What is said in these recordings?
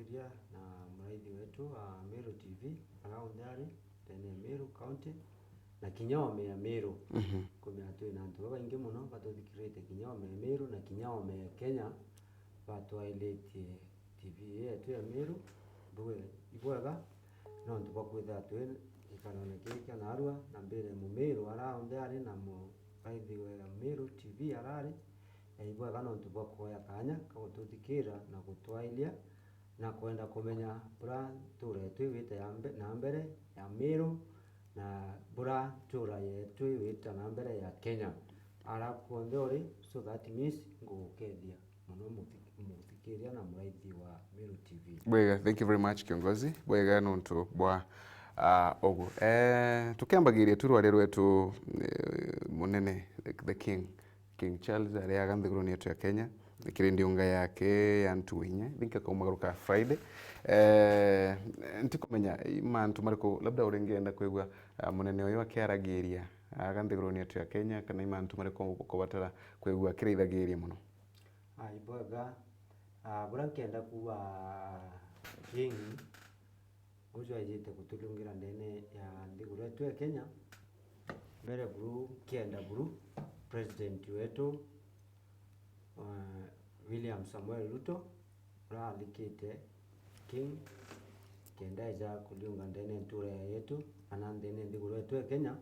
Tukiria na mraithi wetu wa Meru TV around there tene Meru County na Kinyome ya Meru kumya twina antu baingi muno batuthikirite Kinyome ya Meru na Kinyome ya Kenya batwailetie TV yetu ya Meru bwe ibwega no ntubakwitha twin ikanone kika na arua na mbere mu Meru around there na mu raithi wa Meru TV arari ibwega no ntubakoya kanya kagututhikira na gutwailia na kwenda kumenya bura tura twite na mbere ya Meru na bura tura yetu wita na mbere ya Kenya ara kuondori so that means ngukethia muno muthikiria na muraithi wa Meru TV. Bwega, thank you very much kiongozi. Bwega nontu bwa ogu tukiambagiria turware rwetu munene the King Charles aria nthiguruni yetu ya Kenya ikirindi unga yake ya ntuinye thinka kaumagaruka Friday ntikumenya mantu mariko labda urengenda kwigwa munene uyu akiaragiria aganthiguruni yetu ya Kenya kana mantu mariko kubatara kwigwa kirithagiria muno. Ibwega bura kenda kuwa King ujo ajite kutulungira ndene ya nthiguru yetu ya Kenya mbere buru kenda buru president wetu William Samuel Ruto alikite King kenda iza kuliunga ndene ntura yetu ana ndene nthiguru yetu ya Kenya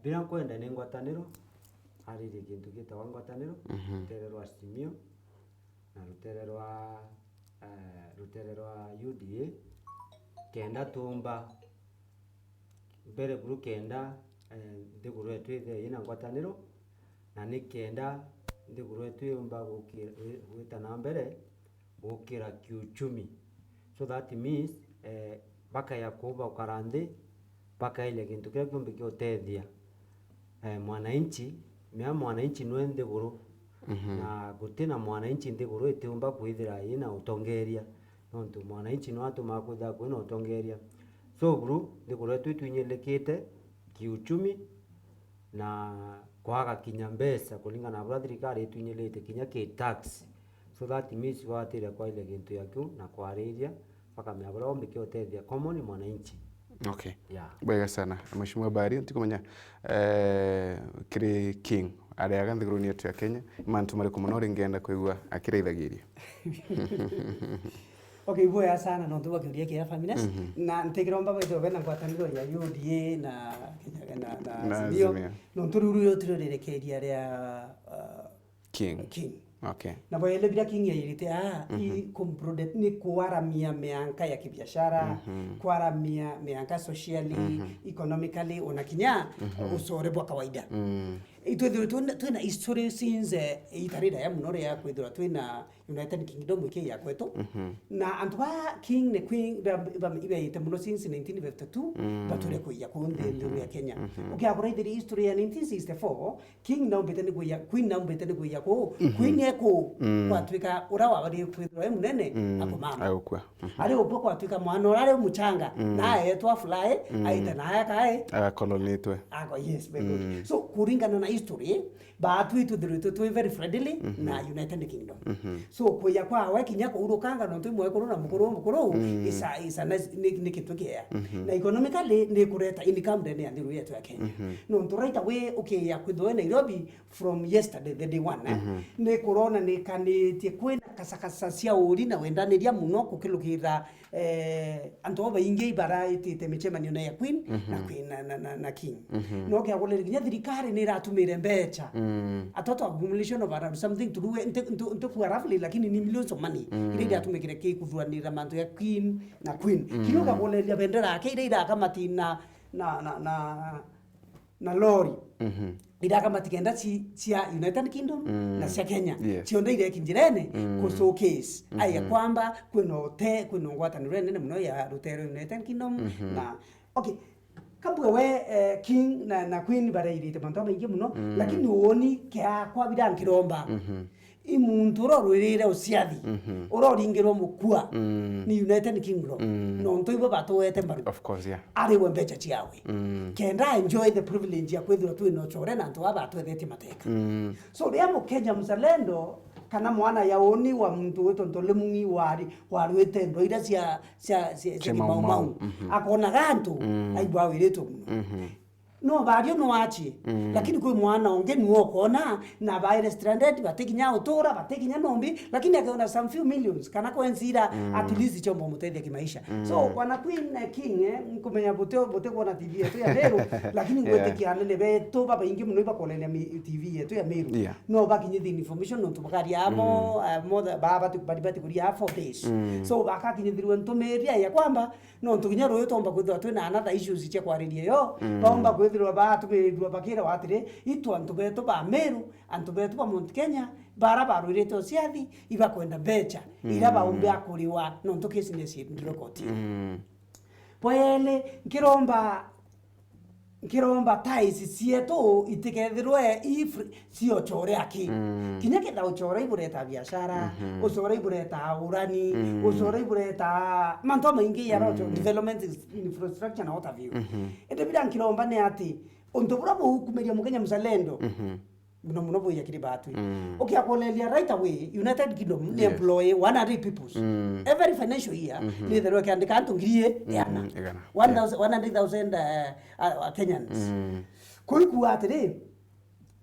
bila kwenda ni ngwataniro ariri kintu kita ngwataniro tererwa Simio na rutererwa UDA kenda tumba mbere buru kenda nthiguru yetu ina ngwataniro na ni kenda nthiguru yetu yumba gwita na mbere gukira kiuchumi so that means baka ya kuba ukarandi baka ile kintu kile kumbe kiotethia mwananchi mwananchi nwe nthiguru na gutina mwananchi nthiguru itumba kwithira ina utongeria nontu mwananchi no atuma kwitha kwina utongeria so buru nthiguru yetu twinyelekite kiuchumi na kwaga kinya mbesa kulingana na bura thirikari itwinyelete kinya ki tax so that means watire kwa ile kintu yaku na kwariria paka myabura ombike otethia common mwananchi. Okay. Yeah. Bwega sana. Mheshimiwa Bari ntikumenya kiri King aria aganthiguruni yetu ya Kenya mantu mariko muno ringenda kwigwa akirithagiria. Okay, bwega sana no tuba kiuria kia families na ntikiromba baito bena ngwataniro ya UDA na Kenya na Simio no tururu yo turerekeria ria King. Okay. Na boyele bila King yirite i comprodet ni kuaramia meanka ya kibiashara kuaramia meanka socially economically ona kinya usore bwa kawaida itwe twina history since itarida ya munore ya kwithira twina United Kingdom wiki ya kwetu na antuba King ne Queen ibe ite muno since 1952 bature kuya kunde ya Kenya ukabura ithiri history ya 1964 King na mbetene kuya Queen na mbetene kuya ko Queen eko kwatwika urawa bari kwithira munene ako mama ayokwa ari opo kwatwika mwana urare muchanga na etwa fly aita na yakae kolonitwe ako yes very so kuringana na history batu itu twi very friendly na United Kingdom so kuya kwa we kinya ko urukanga no tumwe ko na mukuru isa ni kitukia na economically ni kureta income ndene ya ndiru yetu ya Kenya no right away okay ya kwithwe Nairobi from yesterday the day one ni corona ni kanitie kwena kasakasa cia uri na wendaniria muno kukilukira anto baingi bara itite michemanio na ya Queen na Queen na King no kya kule kinya thirikari ni ratumire mbecha atoto accumulation of around something to do into kwa roughly lakini ni millions of money ile atumikire ki kuthuranira mantu ya King na Queen kiyoka kule ya bendera yake ile kamati na lori ida kama tikenda cia United Kingdom na cia Kenya cionde ile kinjirene ku showcase aya kwamba kwino ngwataniro nene muno ya Rutero United Kingdom na okay kabwe we King na Queen barairite bantu baingi muno lakini woni kya kwa bidankiromba imuntu urorwirire uciathi uroringirwo mukua ni United Kingdom no ntoibo batwete mbaru of course yeah ari we mbecha ciawe kenda enjoy the privilege ya kwithira tu no chore na nto abatwethete mateka so ria mu Kenya mzalendo kana mwana ya oni wa mtu wetu ntole mungi wari wetendo ira cia mau akona gantu aigwa wireto muno no bario no achi lakini kwi mwana onge nuo kona na baire stranded batekinya utura batekinya nombi lakini akaona some few millions kana kwenzira at least chombo mutethia kimaisha so bwana Queen King nkumenya bote kuona TV yetu ya Meru lakini ngwetekia nene beto baba ingi muno ibakolenia TV yetu ya Meru no bakinyithia information no tubakaria amo baba tukubadibati kuria 4 days so bakakinyithirwe ntumeria ya kwamba no tukinya royo tomba kwithwa twina another issues cia kwariria yo tomba kwithirwa batumirwa bakira watire itu antu betu ba Meru antu betu ba Mount Kenya bara barwirete ciathi iba kwenda becha ira baumbe akuriwa no ntukisi ndirokoti pwele nkiromba ties cietu itikethirwe cio chore aki kinya kitha uchore ibureta biashara uchore ibureta urani uchore ibureta manto maingi ya rocho development infrastructure na what have you ende bila nkiromba ne ati ontobura bo kumeria mukenya mzalendo muno boya kiri batu okay akolelia right away United Kingdom they employ 100 people every financial year ni the work and can't ngirie yana 100,000 Kenyans kuiku atire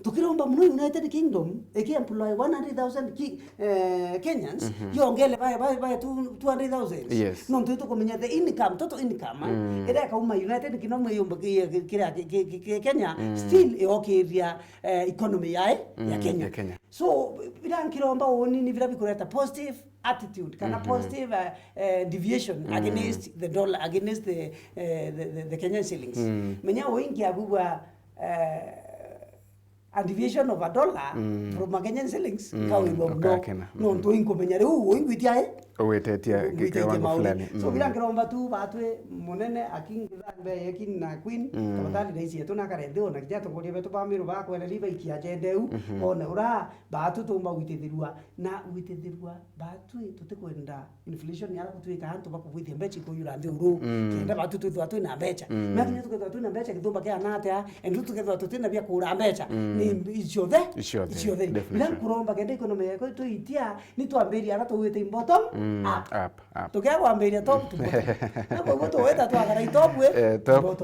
tukiromba muno United Kingdom employ 100,000 Kenyans yongele baya 200,000 no ntuto kumenya the income total income ira kauma United Kingdom yomba kira Kenya still okiria economy ya Kenya so bila nkiromba oni ni vira bikureta positive attitude kana positive deviation against the dollar against the Kenyan shillings menya wingi abubwa a deviation of a dollar from Kenyan shillings no to inkomenyare ingwitia owetetia kiwango fulani so bila ngiromba tu batwe munene akingithambe yakin na Queen kabatali daisi yetu na karende ona kijato ngoria betu ba Meru ba kwela liba ikiaje ndeu ona ura batu tumba witithirwa batwe tutikwenda inflation yara kutwika hantu bakugwithia mbechi ko yura ndi uru kenda batu tuthu na mbecha na kinya tukethwa tu na mbecha kithumba kia nata endu tukethwa tutina bia kura mbecha ni icio the bila kuromba kende economy yako tu itia ni tuamberia ara tuwete imbotom up tukiagwambiria top to bottom na kwa to weta twagara top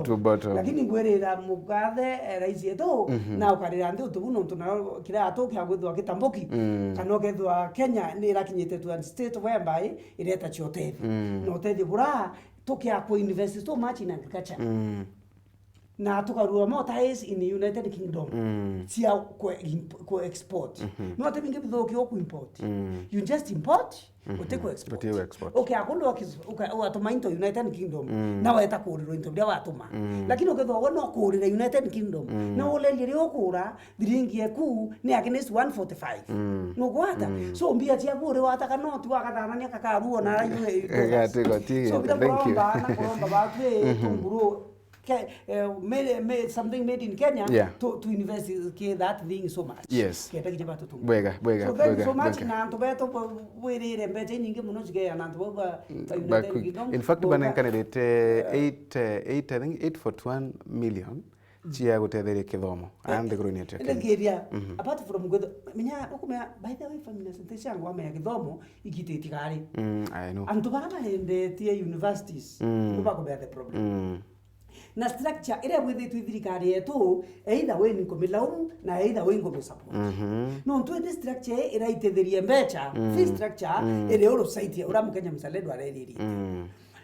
to bottom lakini ngwerera mugathe raisi yetu na ukarira ndi utubuno tunaro kira atokia gwithwa kitambuki kana ukethwa Kenya ni rakinyite to state whereby ireta chiotethi no tethi bura tukia ko invest so much in agriculture na tukarua mo ties in the United Kingdom cia ko export no te binge bithoki ku import you just import uteko export okay akondo atuma into United Kingdom na weta kuriro into bia watuma lakini ukethwa wono kurira United Kingdom na ulelire okura thiringi eku ni against 145 no gwata so mbia cia bure wataka no tu akathanania kakaruo na so thank you na kuromba batwe tunguru something made in Kenya to invest that thing so much keta kijaba to bwega so much na ntobeto wirire mbete nyingi muno zige na ntoba in fact bana kanelete 841 million chia gutetheria kithomo and the growing at Kenya apart from good menya ukumya by the way family sentence yangu ame ya kithomo igiteti gari I know antobana endetie universities kuba ko the problem na structure ire bwithitu thirikari yetu either we ni komilaumu na either we ngo support no twende structure ira itetherie mbecha fee structure ire oro site ura mukenya mzalendo areriri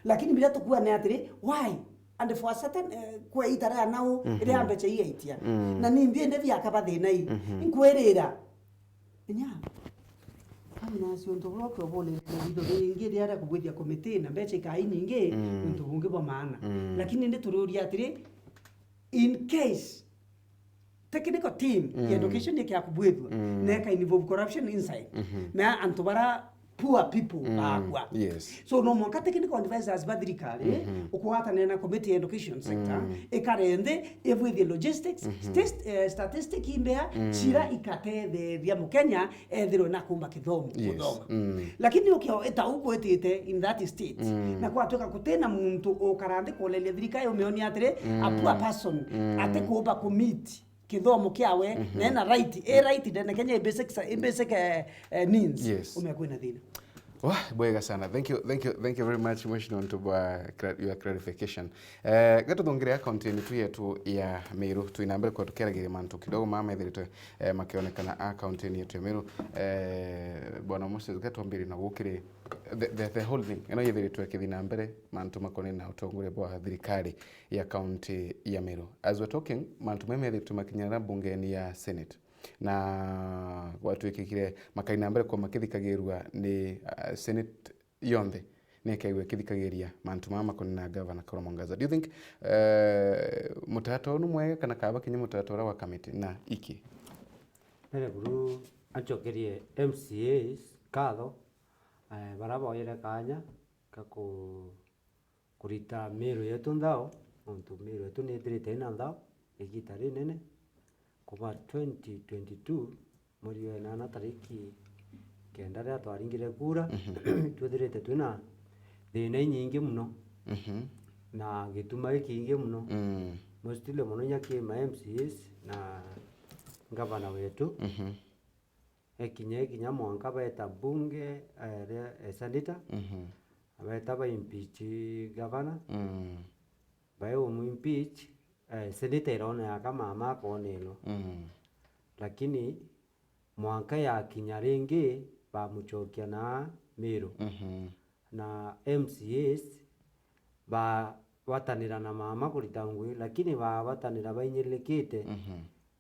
lakini bila tukua ne atiri why and for certain kwa itara nao ire mbecha iitia na nimbie ndevi akabathina i inkwirira nya na sio ntobro kwa bole ndio ingi ndiara kubwithia committee na mbecha kai nyingi ntubunge bwa maana lakini ndi tururia atiri in case technical team ya education yake akubwithwa neka involve corruption inside na antobara poor people agwa so no monka technical advisors badrikali ukwata nena committee education sector ekarende with the logistics statistics imbea chira ikate the Mukenya ethiro na kumba kithomo lakini ukio eta ugwetite in that state na kwa toka kutena muntu okarande kolelia thirikari umeoni atire a poor person ate kuba commit kithomo kiawe na ena right right ndene Kenya basic needs Yes. umekuwa na thina. Wah, bwega sana. Thank you very much Mheshimiwa Ntubwa your clarification. Gato thongire account yetu ya Meru tuinambere kwa tukeragira mantu kidogo mama ithirite makionekana account yetu ya Meru bwana Moses gato mbiri na gukire the whole thing ino yithirite kithina mbere mantu makone na utongore bwa thirikari ya county ya Meru. As we're talking mantu meme yithirite makinyana bungeni ya Senate na watu ikikire makaina mbere kwa makithikagirwa ni Senate yonthe nekaigwe kithikagiria mantu mama kona governor Koromo Ngaza. Do you think mutato no mwega kana kaba kinyi mutato wa committee na iki mere buru achokerie MCAs katho baraba oyere kanya kako kurita Meru yetu ndao onto Meru yetu netrite ina ndao igitari nene kuba 2022 muri wa nana tariki kenda ria twaringire kura twithirite twina thina nyingi muno na gituma ikingi muno mostly muno nyaki ma MCAs na gavana wetu ekinya mwanka beta bunge senator abeta ba impeach gavana bayo mu impeach senator irona kama mama konelo lakini mwanka ya kinya ringi bamuchokia na Meru na MCAs ba watanira na mama kuritangwe lakini ba watanira bainyerekete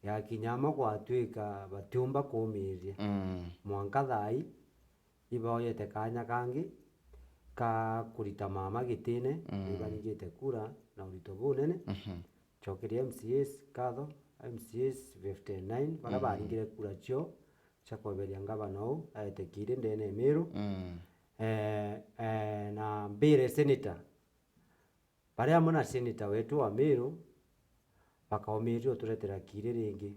ya kinyama gwatwika batumba kumiria mwanka thai iboyete kanya kangi ka kurita mama gitine ibanyigite kura na urito bunene chokeria MCAs katho MCAs 59 bara baringire kura cio chakoberia gavana u aetekire ndene Meru na mbere senator baria mona senator wetu wa Meru bakaomirio turetera kire ringi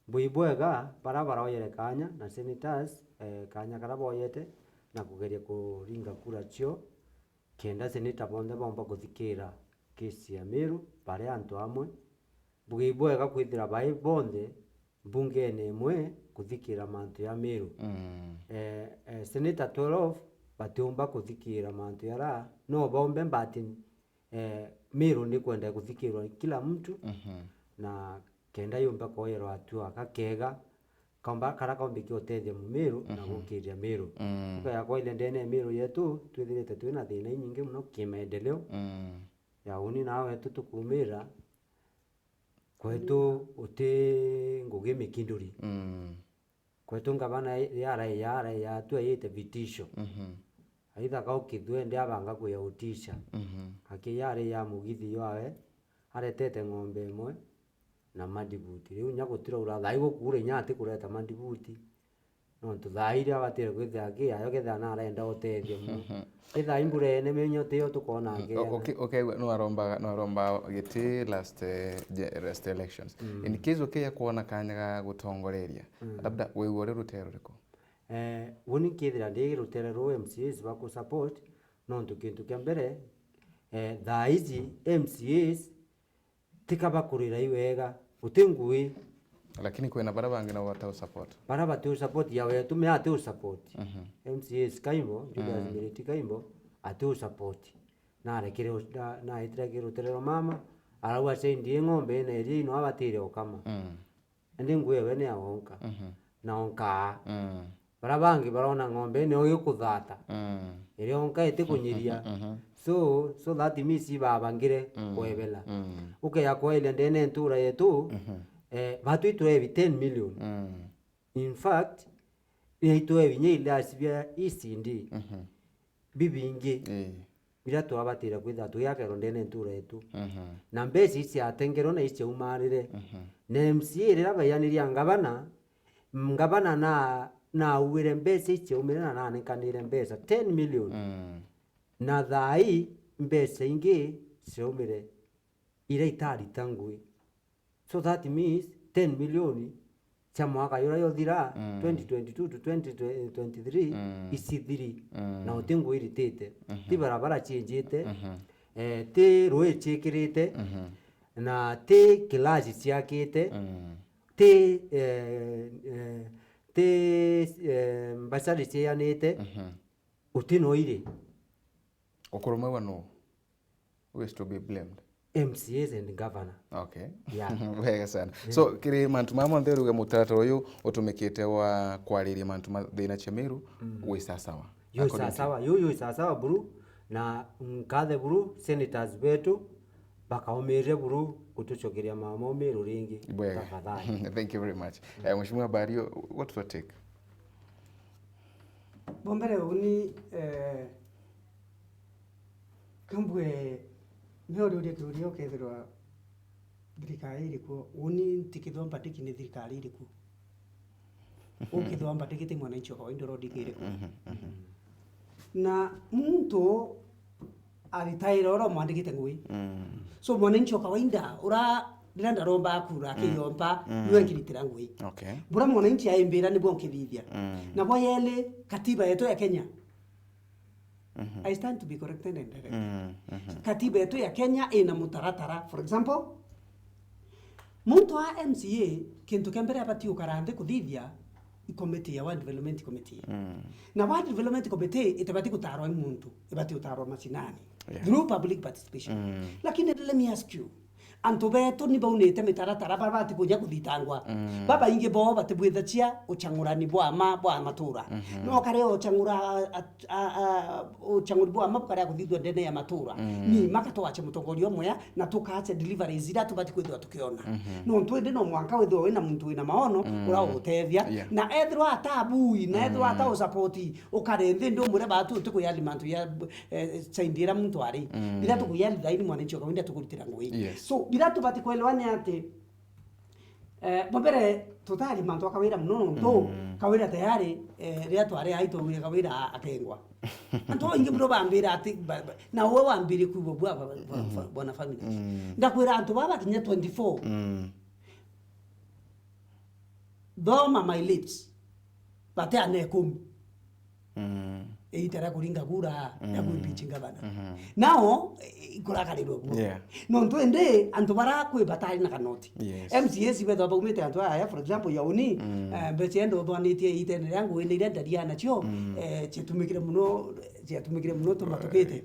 buibwega bara oyere kanya na senators kanya karaboyete na kugeria kuringa kura cio kenda senator bonde bomba kuthikira kesi ya Meru bare antu amwe buibwega kwithira bai bonde bungene imwe kuthikira mantu ya Meru senator 12 batumba kuthikira mantu yara no bombe mbati Meru ni kwenda kuthikirwa kila mtu na kenda yumba koyero atua akakega kamba karakaombiki otethia mu Meru na gukiria Meru kwa kwa ile ndene Meru yetu twithirite twina thina nyingi muno kimaendeleo ya uni nawe tutukumira kwetu uti ngugi mikinduri kwetu ngabana yara ya tu yete vitisho aitha kaukithwe ndi abanga kuya utisha akiyare ya mugithi yawe aretete ng'ombe imwe na madibuti riu nyagutira urathai gukure nyati kureta madibuti no tuthaire abatire kwithia ki ayo getha na arenda utethio mu itha imbure ne menyote yo tukona nge okay no aromba giti last elections in case okay kuona kanya ga gutongoreria labda wewe uri rutero riko woni kithira ndi rutero ro MCAs bako support no ntukintu kya mbere thaizi MCAs tikaba kurira iwega utingui lakini kwena barabangi na wata support baraba tu support ya wetu me atu support MCAs kaimbo Julius Miriti kaimbo atu support na rekire na itrage rutero mama arawa sendi ng'ombe na iri no abatire okama ndi ngwe wene aonka na onka barabangi barona ng'ombe ne oyo kuthata iri onka ite kunyiria so that means babangire kwebela ukeya kwa ile ndene ntura yetu batu itwevi 10 million in fact itwevi nyile asibia isindi bibingi bila to abatira kwitha tu yake ndene ntura yetu na mbesi isi atengero na isi umarire na MCA rira bayaniria ngabana na uwire mbesi isi umirana na nekanire mbesa 10 million na thai mbesa ingi ciumire ire itari tangui so that means 10 million cha mwaka yura yothira 2022 to 2023 isithiri na utingu iritite ti barabara chinjite ti roi chikirite na ti kilaji ciakite ti mbasari cianite utino iri ukurumwe no who is to be blamed? MCAs and governor. Okay. Yeah. Wega sana. So kiri mantu mamwe ntheruga mutaratara uyu utumikite wa kwariria mantu thina cia miru wi sasawa. Yu sasawa, yu sasawa buru na nkathe buru senators betu bakaumire buru kutuchokeria mamo miru ringi tafadhali. Thank you very much. Mheshimiwa Bario, what your take? Bombere uni kambwe Nĩũndũ ũrĩa kĩũria ũkethirwa thirikari ĩrĩkuo uni tikithwa mbatiki ni thirikari ĩrĩkuo ukithwa mbatiki ti mwananchi wa kawaida rodi ĩrĩkuo na mtu alitaira ora mwandikite ngui so mwananchi wa kawaida ura ndĩrenda romba kura kĩyomba niwe ngiritira ngui okay bura mwananchi aimbira nĩbwo nkithithia na bo yele katiba yetu ya Kenya I stand to be corrected and directed. Katiba yetu ya Kenya ina mutaratara. For example, muntu wa MCA kintu kembere abati ukarande kuthithia committee ya World Development Committee. Na World Development Committee itabati kutarwa muntu, ibati utarwa mashinani through public participation. Lakini let me ask you, antu betu ni baunite mitaratara babati kuja kuthitangwa baba inge bo batibwithachia uchangurani bwa matura no kare uchanguri bwa kare kuthithwa ndene ya matura ni makato ache mutongorio mwe na tukache delivery zira tubati kwithwa tukiona no ntwende no mwanka withwa wina muntu wina maono ura utethia na ethwa atabui na ethwa ata support ukare nthi ndo mure batu tukuyali mantu ya chaindira muntu ari bila tukuyali dhaini mwananchi kawaida tukuritira ngui so bila tubati kuelewane ati mbere tutali mantu akawira muno ndo kawira tayari ria tware aito wira kawira akengwa anto ingi bro bambira ati na wewe wambire kuibo bwana family ndakwira antu baba kinya 24 doma my lips bate ane 10 eitara kuringa kura ya kuipichinga bana nao ikurakalirwa kuo no ntwende antu bara kwi batali na kanoti MCS betho baumite antu aya for example yauni mbechendo bonitie itene yangu ine ile ndaria nacho chetumikire muno tumatukite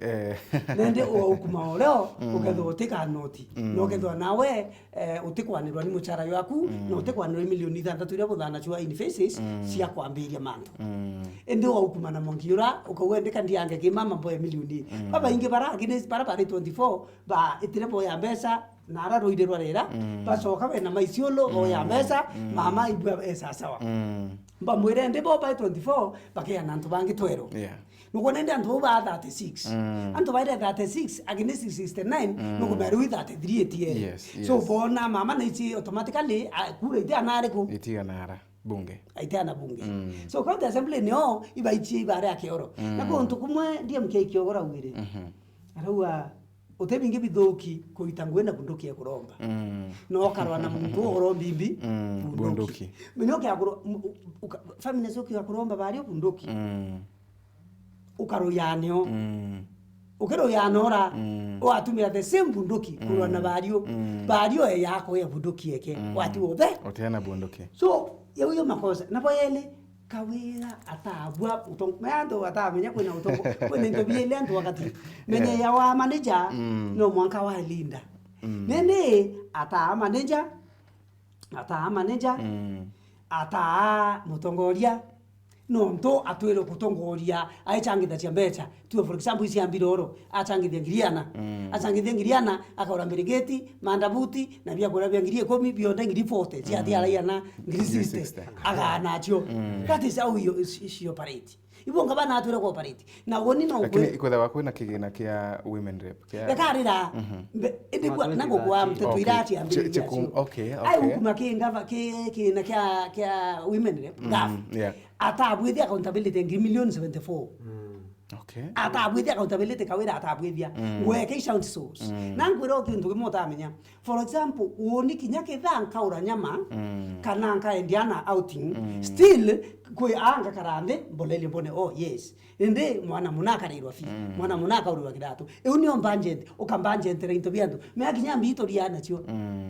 nende ukuma leo uketho utika noti no ketho nawe utikwanirwa ni muchara yaku no utikwanirwa milioni 3 ira buthana chwa in faces cia kwambiria mantu ende ukuma na mongiura ukawendeka ndiange kimama boya milioni baba inge bara gine bara 24 ba itire boya mbesa nara roide rwarera bacoka wena maiciolo oya mbesa mama ibwa esa sawa mba mwire ndi bo by 24 bakia nantu bangi twero nuko nende antu ba 36 antu ba 36 against 69 nuko meru 33 etie so bona mama na ichi automatically kure ite anare ku itia nara bunge aitana bunge so kwa assembly no iba ichi ibare akeoro na kuntu kumwe ndiye mkeikio gora wire araua utebinge bithoki kuitangwe na bunduki ya kuromba no karwa na muntu urombi bunduki minyoke akuro family zoki ya kuromba bari bunduki ukaruyanyo ukiruyanora watumira the same bunduki kurwa na bario yako ya bunduki yake wati wothe utena bunduki so yo makosa na boyele kawira atabwa utomando atamenya kwena utombo kwena ndobiele antu wakati mene ya wa manager no mwanka wa linda nene ata manager ata mutongoria no ndo atwero kutongoria aichangitha cia mbecha tu for example isi ambiroro achangithia ngiriana akaura mbirigeti mandabuti na bia kura bia ngirie 10 bionde ngiri 40 cia thiaraiana ngiri 60 agana cio that is how you operate ibo ngabana atwero cooperate na woni no lakini ikwetha wako na kigina kia women rep kia karira indi kwa nango kwa mteto irati ambirigeti okay ai kuma kingava kina kia women rep atabwithia accountability ngiri million 74 okay atabwithia accountability kawira atabwithia weke sound source nangwiro kintu kimota for example woni kinya kithanka uranyama kana nka indiana outing still kwe anga karande mboleli mbone oh yes ende mwana munaka rirwa fi mwana munaka uri wakidatu eunio mbanje ukambanje entre into biandu me akinyambi ito riana cio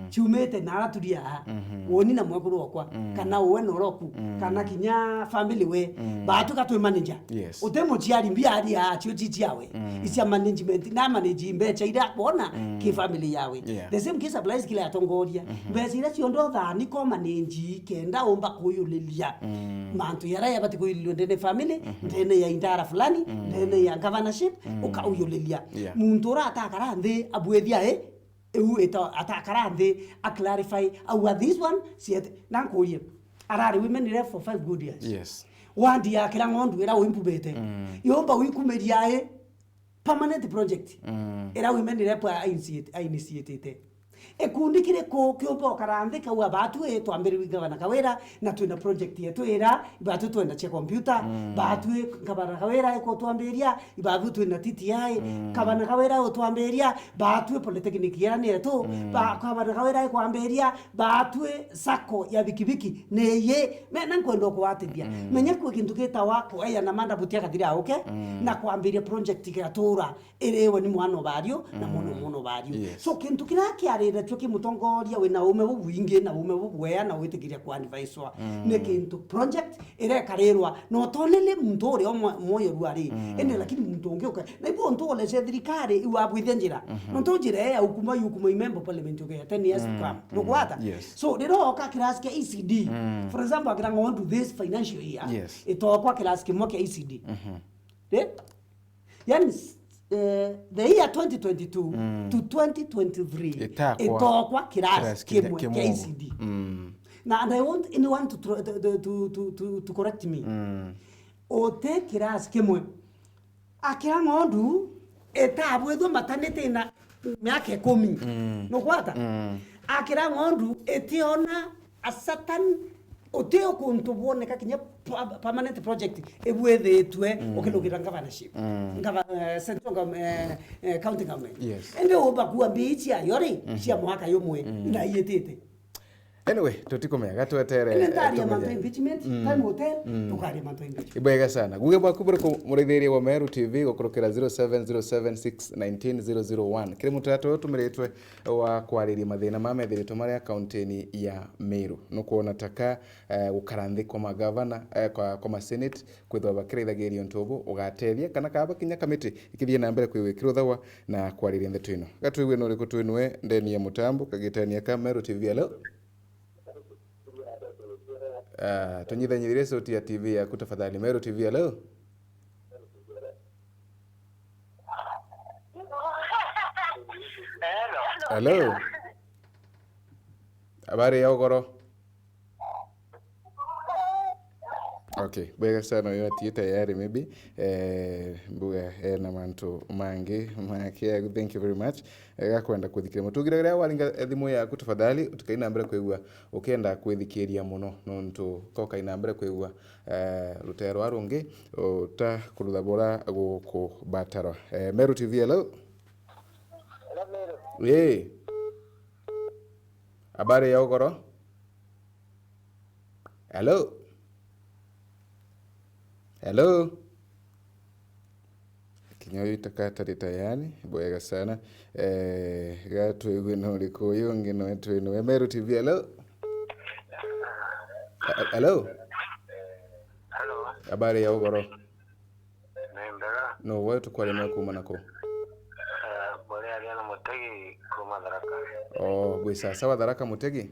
ciumete na araturia woni na mwakuru wakwa kana uwe noroku kana kinya family we batu katwe manager utemo ciari mbiari a cio ciawe isia management na manage mbecha ira bona ki family yawe the same case applies kila atongoria mbecha ira ciondo thani ko manage kenda omba kuyulilia mantu yara yabati kuyulilia ndene family ndene ya indara fulani ndene ya governorship ukauyolelia muntu ora atakara nthi abwethia eu eta atakara nthi a clarify this one siete nankuye arari women left for 5 good years wandi ya kila ngondu era wimpubete yomba wikumeria permanent project era women left initiate ekundi kire ko kyopo karande ka wabatu twambere wigabana kawera na twina project yetu era ibatu twenda che computer batu kabana kawera ko twamberia ibatu twina TTI kabana kawera twamberia batu polytechnic yera neto ba kabana kawera ko amberia batu sako ya bikibiki neye mena nkwendo ko atithia menya ko kintu kita wako aya na manda butia kadira okay na kwamberia project ya tora erewe ni mwana bario na mono bario so kintu kira kiarira twa kimutongoria wina ume bubwingi na ume bubwea na witigiria kwa advisor ne kintu project ere karerwa no tonele muntu uri moyo ruari ene lakini muntu ungioka na ibo muntu ole thirikari iwabwithia njira no tojire ya ukuma member parliament okay 10 years to come no kwata so rero ka class ke ECD for example akira on to this financial year itokwa class ke moke ECD yani the year 2022 to 2023 itokwa kiras KCD and I want anyone to correct me ote kiras kemwe akira ngondu etabwetho matanete na miaka 10 no kwata akira ngondu etiona a certain oteo kuntu boneka kinya permanent project ebwethetwe okilugira governorship central county government ende obakuwa bichi ayori cia mwaka yomwe na yetete anyway tutikomega twetere impeachment time hotel tukari manto impeachment ibega sana guge bwa kubura muretheria wa Meru TV gokurukira 0707619001 kire mutato tumiretwe wa kwariria mathina ma methiritwo mari akaunti ya Meru no kuona taka gukaranthi kwa magavana kwa ma senate kwithwa bakirithagirio ntubu ugatethia kana kaba kinya committee ikithie na mbere kwikirwo thawa na kwariria ndeto ino gatwiwe no riko twinwe ndeni ya mutambo kagitania ka Meru TV alo tunyithanyithire sauti ya TV yaku tafadhali Meru TV hello hello habari ya ugoro okay bega sana yo atiita yari maybe mbuga na mantu mangi makia thank you very much gakwenda kuthikira mutugire walinga thimu yaku tafadhali utikaina mbere kwigua ukenda kwithikiria muno nontu koka ina mbere kwigua rutero arungi uta kuruthabora guku bataro Meru TV hello habari ya ugoro hello kinyo itakata tayari boyega sana gatu igwino liko yonge no etwino Meru TV hello habari ya ugoro nembera no wetu kwa lema kuma nako bore ali na mutegi kuma Tharaka bwisa sawa Tharaka mutegi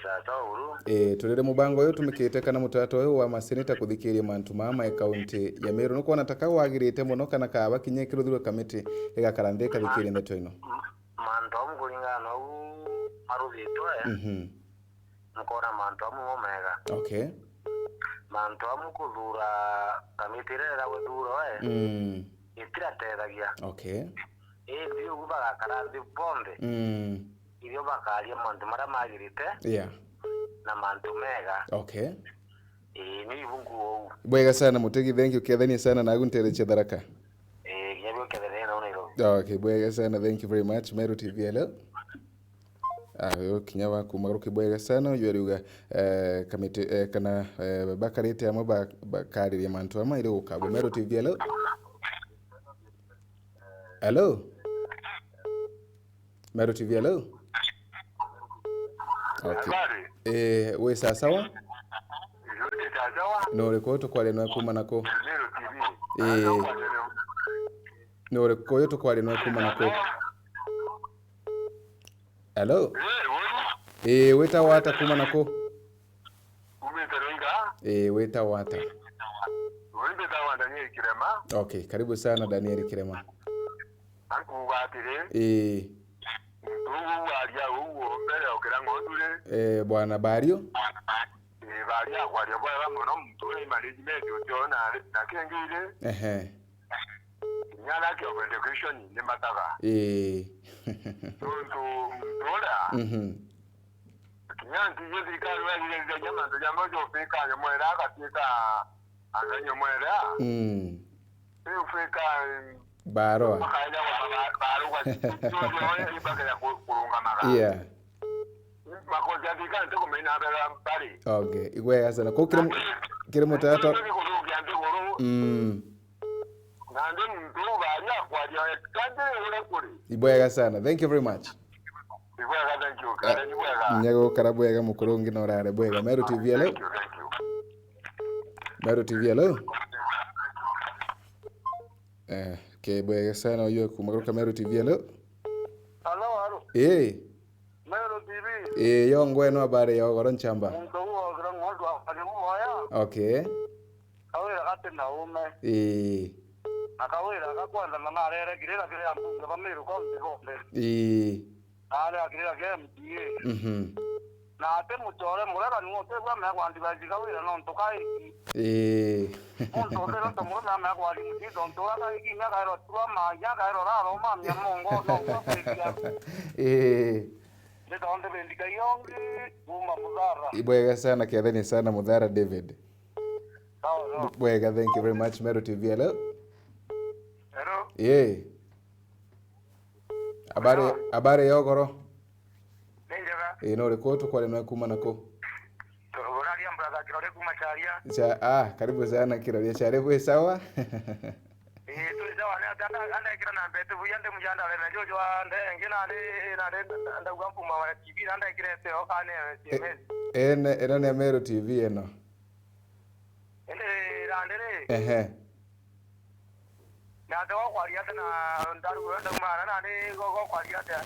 sasa uru turire mubango yo tumikite kana mutato yo wa maseneta kuthikiria mantu mama akaunti ya Meru no kuona taka wagirite muno kana kaba kinye kiruthirwe committee igakarandika thikiria ndeto ino mantu amkulingana u maruthitwe mukora mantu amumega okay mantu amukuthura committee rera guthura itira tethagia okay ndio kubaga karandi bombe irio bakaria mantu mara magirite na mantu mega okay ni bungu bwega sana mutegi thank you kethania sana na guntereche Tharaka yabyo kethania na onero okay bwega sana thank you very much Meru TV hello yo kinya wa kumaruka bwega sana yuriuga kamite kana bakarete amwe bakariria mantu amwe ire ukabwe Meru TV. Hello Meru TV. Okay. We sawa? No rekoto kwale no kuma nako. No rekoto kwale no kuma nako. Hello. Weta wata kuma nako. Weta wata. Daniel Kirema. Okay, karibu sana Daniel Kirema. Anku batire. Bwana Bario. Baria kwa dia bwa ngono mtule management ujona na kengire. Nyala ke education ni mataka. Ndola. Kinyanti yezi karu wa ile nyama ndo jambo jo fika nyamwera akatika anganyo mwera. Fika Baro. Yeah. Okay, igwe asana ko kire mutata. Ibwega sana. Thank you very much. Nyago karabwega mukurungi norare bwega Meru TV. Meru TV. Okay, bwega sana yo kumaruka Meru TV. Hello. Meru TV. Yo ngweno habari ya ogoro nchamba. Okay. Kawira katenda ume. Akawira akakwanda na marere girira kire ampunga bamiru ko ndihombe. Ale akirira ke MDA. Na ate mutore murera nuote bwa me kwandi baji kawira no ntokai. Onto pero to murera me kwandi muti don tora kai kinya kairo tua ma ya kairo ra ro ma mi mongo no ko pe. Donde bendiga yongi uma mudhara. Ibwega sana kiadhani sana mudhara David. Bwega, thank you very much Meru TV. Hello. Yeah. Habari ya ogoro. Nenjega. No rekoto kwa leno kuma nako. Orali ambraga kirore kuma charia. Karibu sana kirore charia we sawa? Tulizawa anda kira na betu buyande mujanda le jojo ande ngina ande anda gwampu wa TV anda kira te okane eno ne Meru TV eno. Randere. Na dawa kwariata na ndaru ndo mana na go kwariata.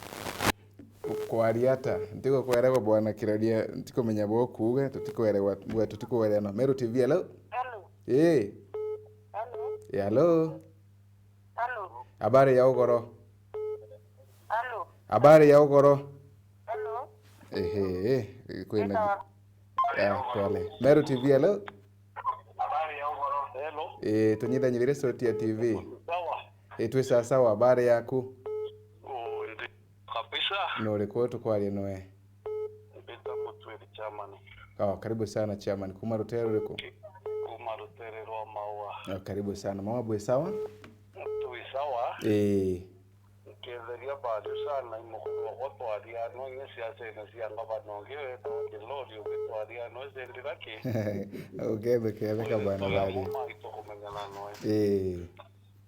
Kwariata ntiko kwere bwana kiradia ntiko menya bokuge tutikoere watu tutikoere na Meru TV. Hello. Hello. Hello. Hello. Habari ya ogoro. Hello. Habari ya ogoro. Hello. Kwenda. Kwale. Meru TV. Hello. Habari ya ogoro. Hello. Tunyida nyirire sauti ya TV. Sawa. Tuwe sawa habari yaku. Ndi kabisa. No rekoto kwa lenoe. Mbita mutweli chairman. Karibu sana chairman. Kumarutero reko. Kumarutero wa maua. Karibu sana. Mama bwe sawa? Sawa. Keveria bado sana imokwa kwa twaria no nyesiasa inasianga banongewe to kilori ubetwaria no zendiraki. Okay, bana bali.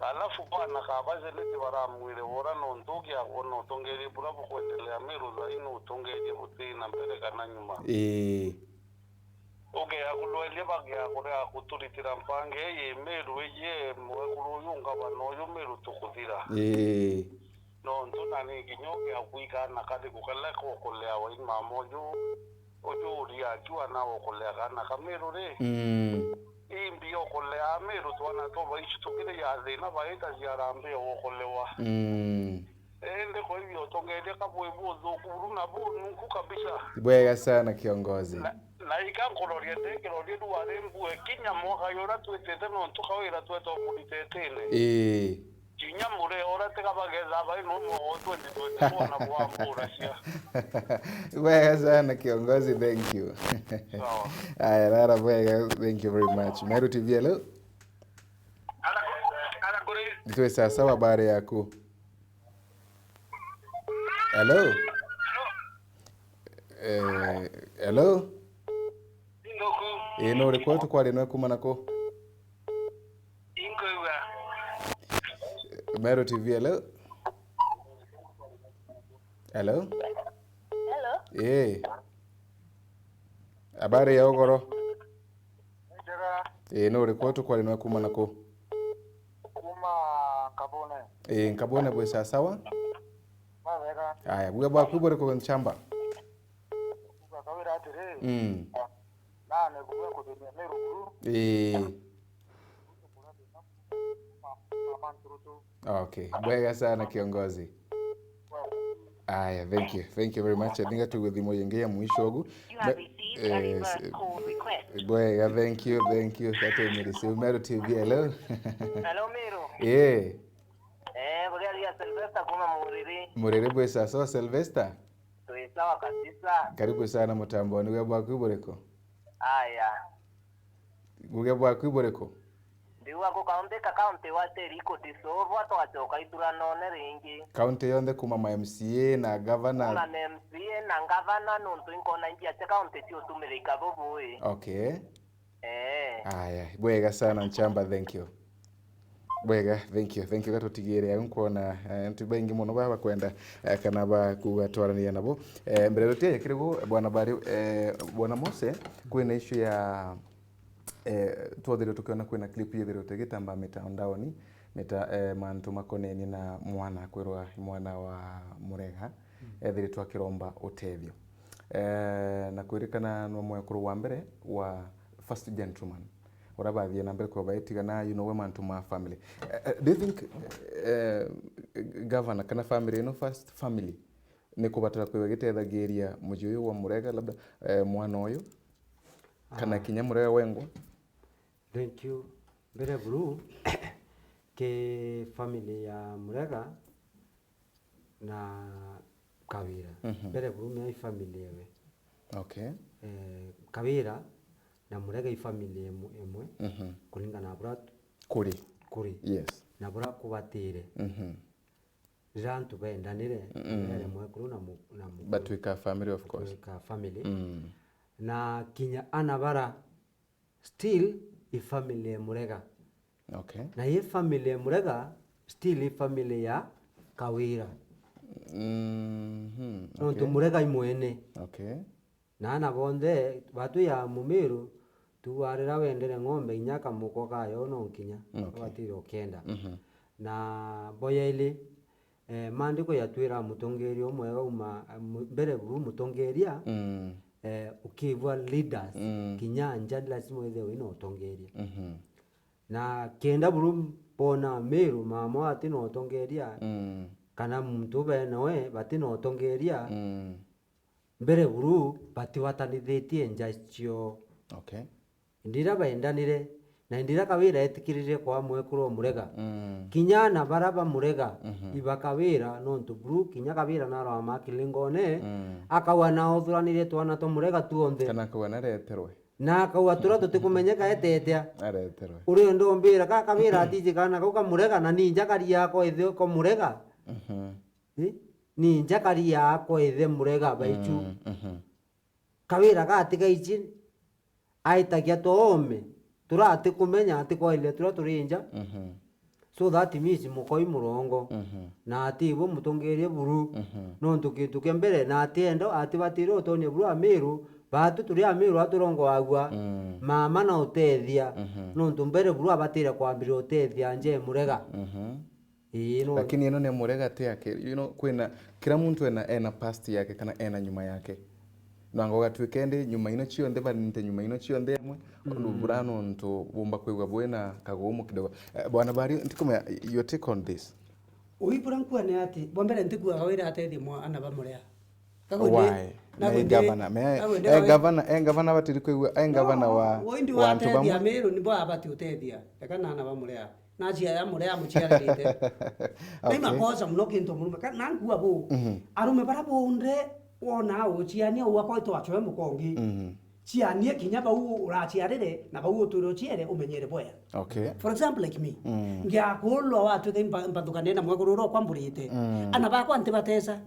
Alafu bana kabaze leti baramwire bora no ntokia ono tongeri bura bukwendelea Meru za ino utongeri buti na mbele kana nyuma. Okay, akulwele bagya kore akuturitira mpange ye Meru ye mwekuru yunga banoyo Meru tukuthira. No ntuna ni kinyoke akuika na kati kukala ko kolea wa ima mojo ojo ria kiwa na okolea kana Kameru re. Imbi okolea Meru twana to baishi tukile ya zina baita ziarambe okolewa. Ende kwa hivyo tongele kabwe bozo kuruna bunu kukabisha. Bwega sana kiongozi. Na ikankoloria tekeloria duarembu kinya moka yora tuetete no tukawira tueto mulitetene. Kinya mure ora tekabageza bai no mo 2020 na kuambura sia. Bwega sana kiongozi, thank you. Sawa. Aya rara bwega, thank you very much. Meru TV. Hello. Ala kore. Tuwe sawa habari yako. Hello. Hello. Indoku. No report kwa reno kuma nako. Ingowa. Meru TV, hello. Hello. Hello. Habari ya ogoro. Jera. No report kwa reno kuma nako. Kuma kabone. Nkabone bwe sawa. Mawega. Aya, bwe bwa kubore ko nchamba. Kawira atire. nane kuwe kudumia Meru Guru. Okay, bwega sana kiongozi. Aya, thank you very much. I think tu with moyengea mwisho ogu. Bwega, thank you. Kata umerisi Meru TV, hello. Hello Meru. Bwega ya Sylvester kuma muriri. Muriri bwe sasa Sylvester. Sawa kabisa. Karibu sana mutamboni we bwa kwiboreko. Aya. Guge bwa kwiboreko. Ndiwa ko county wate riko tisovo atwachoka ithurano ringi. County yonde kuma ma MCA na governor. Na MCA na governor nuntu inkona njia cha county tio tumirika boboi. Okay. Aya, bwega sana nchamba, thank you. Bwega, thank you gato tigere yankuona ntubengi muno baba kwenda kana ba kubatwarania nabo mbere rote yakirego bwana bari bwana Mose kwena issue ya tuodhiro tukiona kwena clip yethiro tegitamba mitandaoni mantu makoneni na mwana kwirwa mwana wa Murega ethiri twakiromba utethio na kwirikana no mwekuru wa mbere wa first gentleman urabathie na mbere kwa baitigana we mantu ma family. Do you think governor kana family no first family ni kubatara kwe gitethagiria mujuyu wa Murega labda mwana uyu kana kinya Murega wengwa? Thank you. Mbere buru ke family ya Murega na Kawira. Mbere buru me family yewe. Okay. Kawira na Murega ifamily emwe kulingana bratu kuri yes na bura kubatire jantu bendanire ere mwekuru na but we ka family of course ka family na kinya anabara still ifamily ya Murega. Okay. Na ye family ya Murega still ifamily ya Kawira. Okay. Murega imwene. Okay. Na ana bonde batu ya Mumiru tuwarira wendere ng'ombe inyaka muko kayo no nkinya watiro kenda na boyeli mandiko yatwira mutongeri omwega uma mbere buru mutongeria ukivwa leaders kinyanja lazima wethe wino utongeria na kenda buru pona Meru mama atino utongeria kana muntu benoe batino utongeria mbere buru bati watanithitie njachio. Okay. Indira baendanire na indira Kawira etikirire kwa mwekuru Murega kinyana baraba Murega ibakawira nontu buru kinya Kawira naro amakilingone akawana othuranire twana to Murega tuonde kana akawana reterwe na akawatura tutikumenyeka etetea areterwe uri ndo mbira ka Kawira atiji kana ka Murega na ninja kari yako ethe ko Murega ninja kari yako ethe Murega baichu Kawira ka atiga ichi aitagia toome turate kumenya ati kwa ile turinja so that means mukoi murongo na ati bo mutongerie buru nontu kitu kembere na atiendo ati batiro tonie buru Meru batu turi Meru aturongo agwa mama na utethia nontu mbere buru abatire kwambira utethia nje Murega lakini eno ne Murega te yake kwena kila muntu ena past yake kana ena nyuma yake nango gatwikende nyuma ino chio ndeba nite nyuma ino chio ndemwe ndu burano nto bomba kwegwa bwena kagomo kidogo bwana bari ntikoma your take on this uibura nkwane ati bombere ntikua Kawira atethi mwa ana bamurea why na governor batiri kwegwa governor wa wantu bamu Meru nibo abati utethia kana ana bamurea na jia ya Murea muchiarite aima koza mnokinto murume kana ngua bo arume bara bonde wona uchiania uwako ito achoe mukongi cianie kinya bau uraciarire na bau uturo ciere umenyere boya. Okay. For example like me. Ngia kulo watu ke mpandukane na mwegururo kwamburite. Ana ba kwante batesa.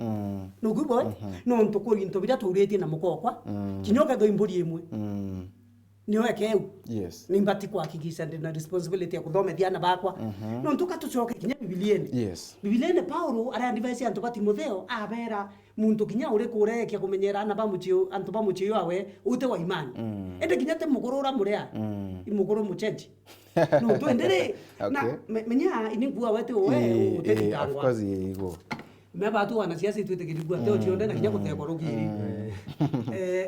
No gubo. No ntoko into bida turete na mukokwa. Kinyoka do imburi imwe. Niyo ekeu. Yes. Nimbati kuhakikisha ndina responsibility ya kuthomethia ana bakwa. No ntuka tucoke kinya bibilieni. Yes. Bibilieni Paulo ara advise antu ba Timotheo abera muntu kinya uri kurekia kumenyera ana bamuchio antu bamuchio awe ute wa imani. Ende kinya te mugorora murea. Imugoro mucheji. No to endere na menya iningua wete we uteti tangwa. Of course yigo. Meba tu wana siasa itu tekirigua teo chionde na kinya kutekwa rugiri.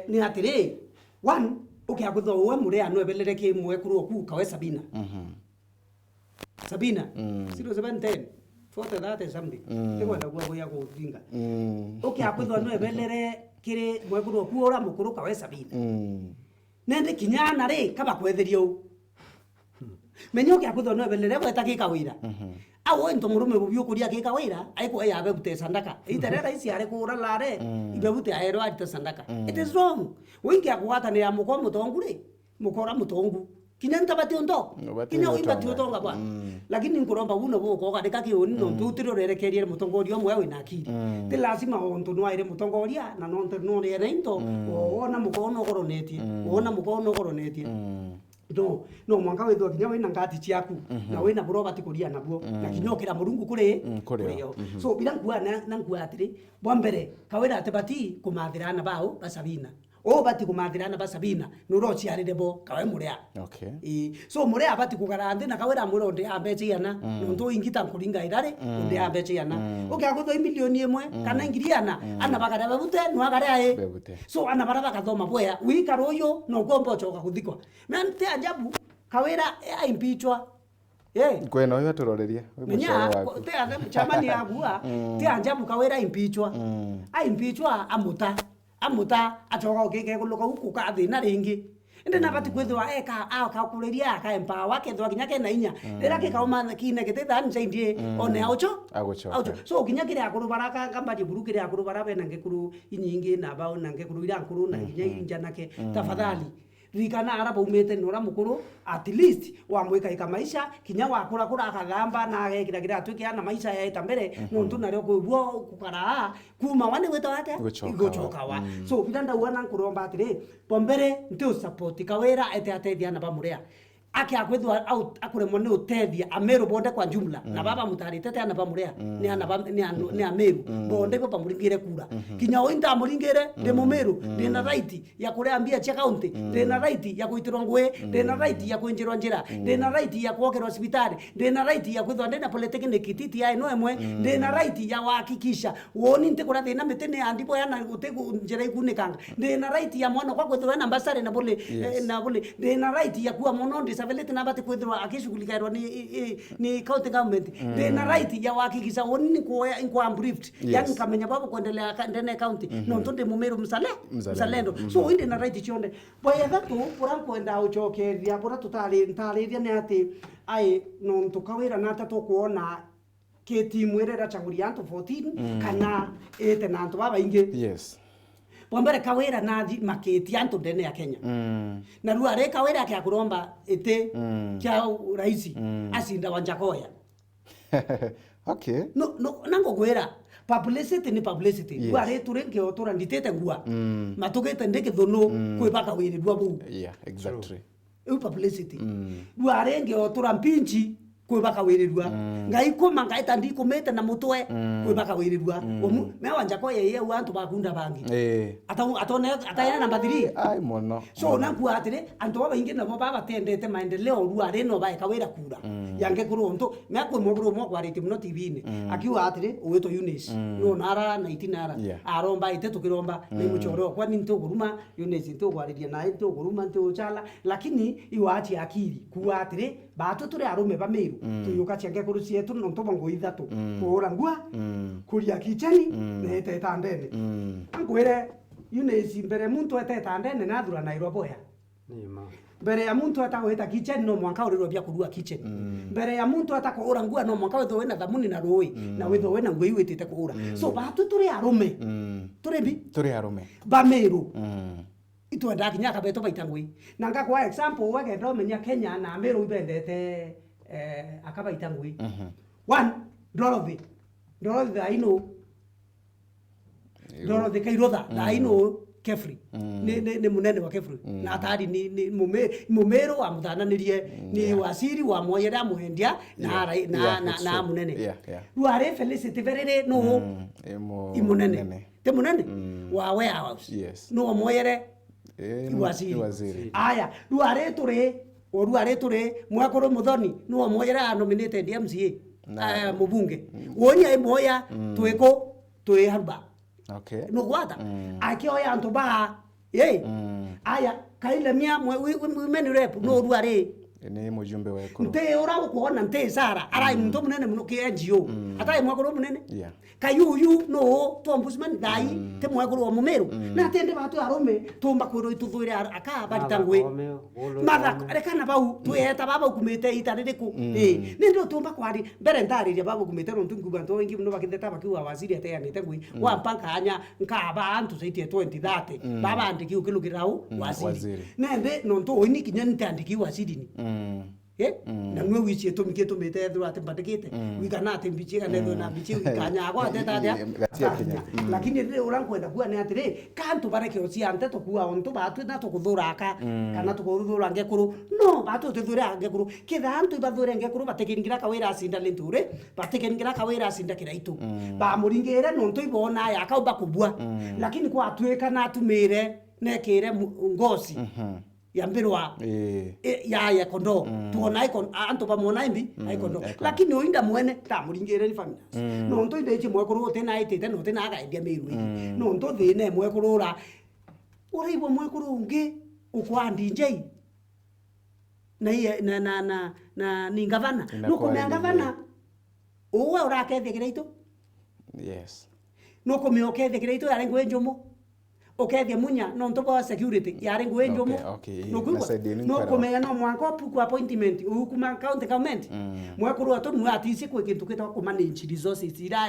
Ni atire one okay akutho we murea no ebelere ke mwe kuru oku kawe Sabina. Sabina. 0710 40 something. Ego ndagwa boya ko dinga. Okay akutho no ebelere kire mwe kuru oku ora mukuru kawe Sabina. Nende kinyana re kaba kwetherio. Menyo ke akutho no ebelere weta ke kawira. Awo into murume bubyo kuria ke kawira aiko yabe bute sandaka. Iterera isi are kura lare ibe bute aero ate sandaka. It is wrong. Wingi akwata ne amuko mutongure. Mukora mutongu. Kinyanta bati ondo. Kinya uimba tiotonga bwa. Lakini nkuromba buno boko kadeka ki oni no tutiro rerekerie mutongorio mwe we nakiri. Te lazima onto no aire mutongoria na no no re rento. Ona mukono koronetie. Ona mukono koronetie. No mwanga wethu kinya wina ngati ciaku na wina buroba tikuria nabo na kinyokera murungu kuri so bila ngua na ngua atiri bwa mbere kawira atebati kumathirana bao basabina bati kumathirana basabina nuro ciarire bo kawe murea so murea bati kugarande na kawira muronde ambeche yana nonto ingita kuringa irare nde ambeche yana akutho milioni imwe kana ngiriana ana bagara babute no agare ae so ana baraba kathoma boya wikaro yo no gombo choka kuthikwa mente ajabu kawira impichwa kwena yo turoreria menya te anda chamani agua te ajabu kawira impichwa impichwa amuta achoka okeke kuluka huku ka thina ringi ende nabati kwithwa eka akakureria aka empower kethwa kinya kena inya rira kikauma kine kiteta nsaidie one aucho so kinya kire akuru baraka kambati buru kire akuru barabe nange kuru inyingi na bao nange kuru ira akuru na kinya inja nake tafadhali rikana araba umete nora mukuru at least wa mweka ikamaisha kinya wakura kura akagamba na kira atuke ana maisha ya itambere nontu naryo kubuo kukara kuma wane weta wate igochoka wa so bidanda wana kuromba atire pombere ntu support kawera ete diana bamurea ake akwethwa out akure mone utethia ameru bonde kwa jumla na baba mutari tete ana bamurea ni ameru bonde kwa pamuringire kura kinya oinda muringire de mumeru de na right ya kureambia che county de na right ya kuitirwa ngwe de na right ya kuinjirwa njira de na right ya kuokerwa hospitali de na right ya kwithwa ndena polytechnic kititi ai no emwe de na right ya wahakikisha woni nte kura thina mitene andipo yana utegu njira ikunikanga de na right ya mwana kwa kwithwa na ambassador na bole de na right ya kuwa monondi savelete na bati kwithwa akishughulika ni county government de na right ya wahakikisha woni kwa briefed yani kamenya babo kuendelea ndene county no ntonde mumeru msalendo so inde na right chonde boya thatu pura kwenda uchokeria pura tutariria ni ati ai no tukawira na tatu kuona ke timu erera chaguria antu 14 kana ete na antu baba ingi Wambere kawira na maketi antu ndene ya Kenya. Na ruwa re kawira yake akuromba ete kia raisi asinda Wanjakoya. Okay. No nango gwera publicity ni publicity. Ruwa re turenge otora nditete ngua. Matugete ndeke thono kwebaka wiri ruwa bu. Yeah, exactly. Eu publicity. Ruwa renge otora mpinchi kwebaka wirirwa ngai kuma ngai tandiko mete na mutwe kwebaka wirirwa me Wanjakoya ye wantu bakunda bangi atayana namba 3 ai mono so nakuwa atire antu baba ingi nabo baba tendete maendeleo ruwa reno bae kawira kura yange kuronto me akwe mogro mo kwarite muno TV ni akiwa atire uweto Eunice no nara na itinara aromba ite tukiromba ni muchoro kwa ni nto guruma Eunice nto kwaridia na nto guruma nto chala lakini iwachi akiri kuwa atire batu turi arume bameru tuyuka chenge kurusie tu nonto bongo ithatu kura ngua kuria kicheni ne teta ndene ngwere Eunice mbere muntu eteta ndene na thura Nairobi ya nima mbere ya muntu ataweta kitchen no mwanka uriro bya kurua kitchen mbere ya muntu atakora ngua no mwanka wetho wena thamuni na roi na wetho wena ngui wetete kura so batu turi arume turi arume bameru itwenda kinya kabeto baitangwi nanga kwa example wage ndo menya Kenya na Meru ibendete akabaitangwi one Dorothy aino Dorothy Kairotha na aino Kefri ni munene wa Kefri na tari ni mumero wa muthananirie ni wasiri wa moyera muhendia na munene ruare Felicity Verere no imunene te munene wa warehouse no moyere wasiri aya ruare turi mwakoro muthoni no moyera nominated MCA mubunge wonya moya twiko twi harba okay no gwata akioya antu ba aya kaile mia women rep no ruare ni mujumbe wa ekoro nte ora kuona nte Sara arai muntu munene muno ki NGO atai mwakoro munene kayuyu no tombusman dai te mwakoro mumeru na tende batu arome tumba kwiro ituthuire aka baritangwe matha rekana bau tuyeta baba kumite itaririku nindo tumba kwari mbere ndariria baba kumite no tunguba nto ingi no bakindeta bakiwa wasiri ateyanite ngui wa mpaka anya nkaba antu saitie 2030 baba andiki ukilugirau wasiri nende no nto oini kinya ntandiki wasiri ni na mwe wichi etomike tomete thura atembadikite wikana atembichika netho na bichi kanya agwa tetadia lakini rire urankwenda kuwa ni atire kantu bareke oci ante tokuwa onto batu na tokuthura aka kana tokuthura ngekuru no batu tuthura ngekuru kitha antu bathure ngekuru batekiringira kawira asinda lenture batekiringira kawira asinda kiraitu ba muringire no nto ibona ya kauba kubwa lakini kwa atweka na atumire nekire ngosi ya mbirwa ya kondo tuona icon anto pamona imbi ikondo lakini oinda mwene ta muringire ni family no nto inde chi mwekuru tena itete no tena aga endia mirwi no nto thine mwekuru ra uraibo mwekuru ungi ukwandi njei na ni gavana no kumea gavana uwe urakethia kireito no kumea okethia kireito yare ngwe njumu okethia munya no ntoba security yare ngwe njumu no kumea no mwanko puku appointment ukuma county government mwekuru atu mwa atisi kwe kintu kita ku manage resources ira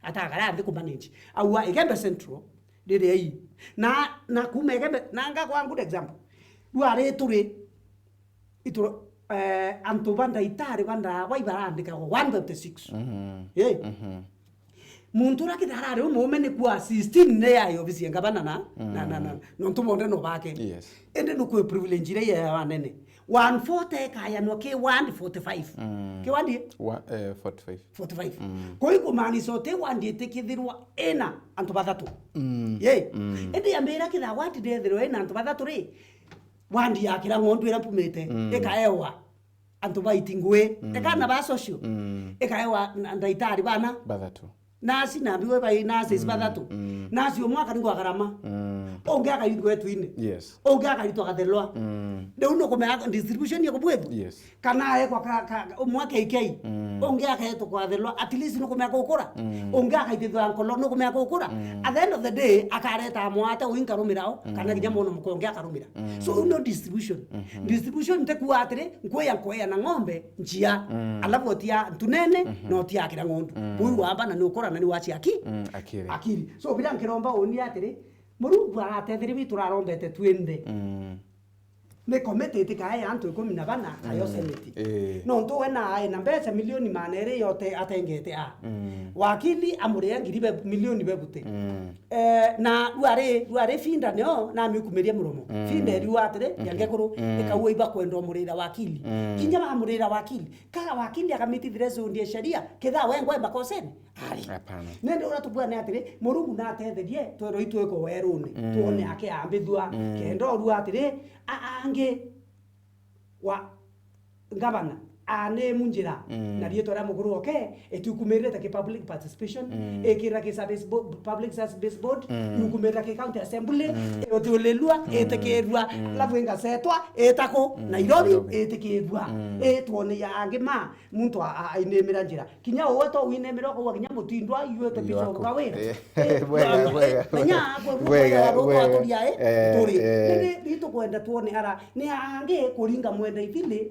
atagara ndi ku manage au igembe central rire na kuma igembe nanga kwa good example ruare turi ituro antu banda itare banda waibarandika 156 muntu rakitharare umumene kwa 16 ne yayo bisi ngabana na no ntumonde no bake ende no ku privilege ile ya wanene 140 kaya no ke 145 ke wandi 45 koi kumani sote wandi tekithirwa ena antu bathatu ende yambira kitha wati dethirwa ena antu bathatu ri wandi yakira ngondu ira pumete ekaewa antu baitingwe ekana ba social ekaewa ndaitari bana bathatu nasi nabiwe bai nasi bathatu nasi omwaka ningo agarama onge akaitwe twine onge akaitwa gathelwa de uno komea distribution yako bwetu kana kwa omwaka ikei onge akaitwa kwa gathelwa at least no komea kokora onge akaitwa nkolo no komea kokora at the end of the day akareta mwata uinka rumirao kana kinya mono mkonge akarumira so uno distribution ntakuwa atire nkoya na ng'ombe njia alafu tia tunene no tia kira ng'ondu buyu wamba na nukora na ni wachi akiri so bila nkiromba oni atire Murungu aratethire biturarombete twende ne committed kaya antu 14 kayo senate no nto wena na mbeca milioni manere yote atengete wakili amure ngiribe milioni bebute na ruare finda neo na mikumeria muromo finda riwatire yangekuru ikawe iba kwendo murira wakili kinya ba murira wakili kaga wakili akamiti dreso ndie sheria ketha wengwe bakoseni hapana nende uratubwa ne atire Murungu na atetherie twero itweko werune tuone ake ambithwa kendo ruatire ange wa gavana ane munjira na rieto ra muguru oke etukumereta ke public participation ekira ke service public service board nukumereta ke county assembly otolelua etekerwa lavenga setwa etako Nairobi etekerwa etwone ya angema muntu ainemera njira kinya oto winemera ko kinya mutindwa yuete piso kwa wera wega turi nende bito kwenda tuone ara ni ange kuringa mwenda ithile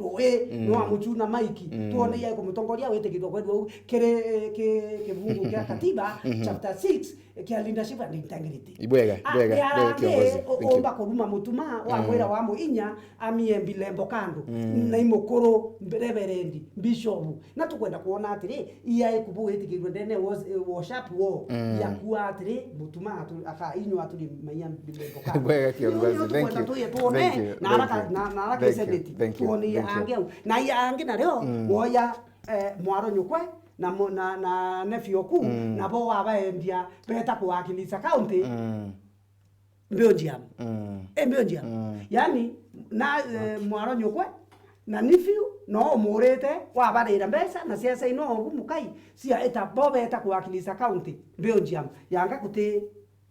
no amuchuna na maiki tuone yeye kumutongoria wete kitwa kwetu kire kifungu kia katiba chapter 6 kia leadership and integrity ibwega kiongozi omba kuruma mutuma wa mwira wa muinya amie mbilembo kando na imukuru reverend bishop na tukwenda kuona atiri iya ikubu etikirwe ndene worship wo ya kuwa atiri mutuma aka inyo aturi maiya mbilembo kando ibwega kiongozi thank you na haraka seneti tuone ange na ange na leo woya mwaro nyukwe na nephew ku na bo abaendia beta kuwakilisha county mbionjia mbionjia yani na mwaro nyukwe na nephew no murete wa barira mbesa na siasa ino mukai sia eta bo beta kuwakilisha county mbionjia yanga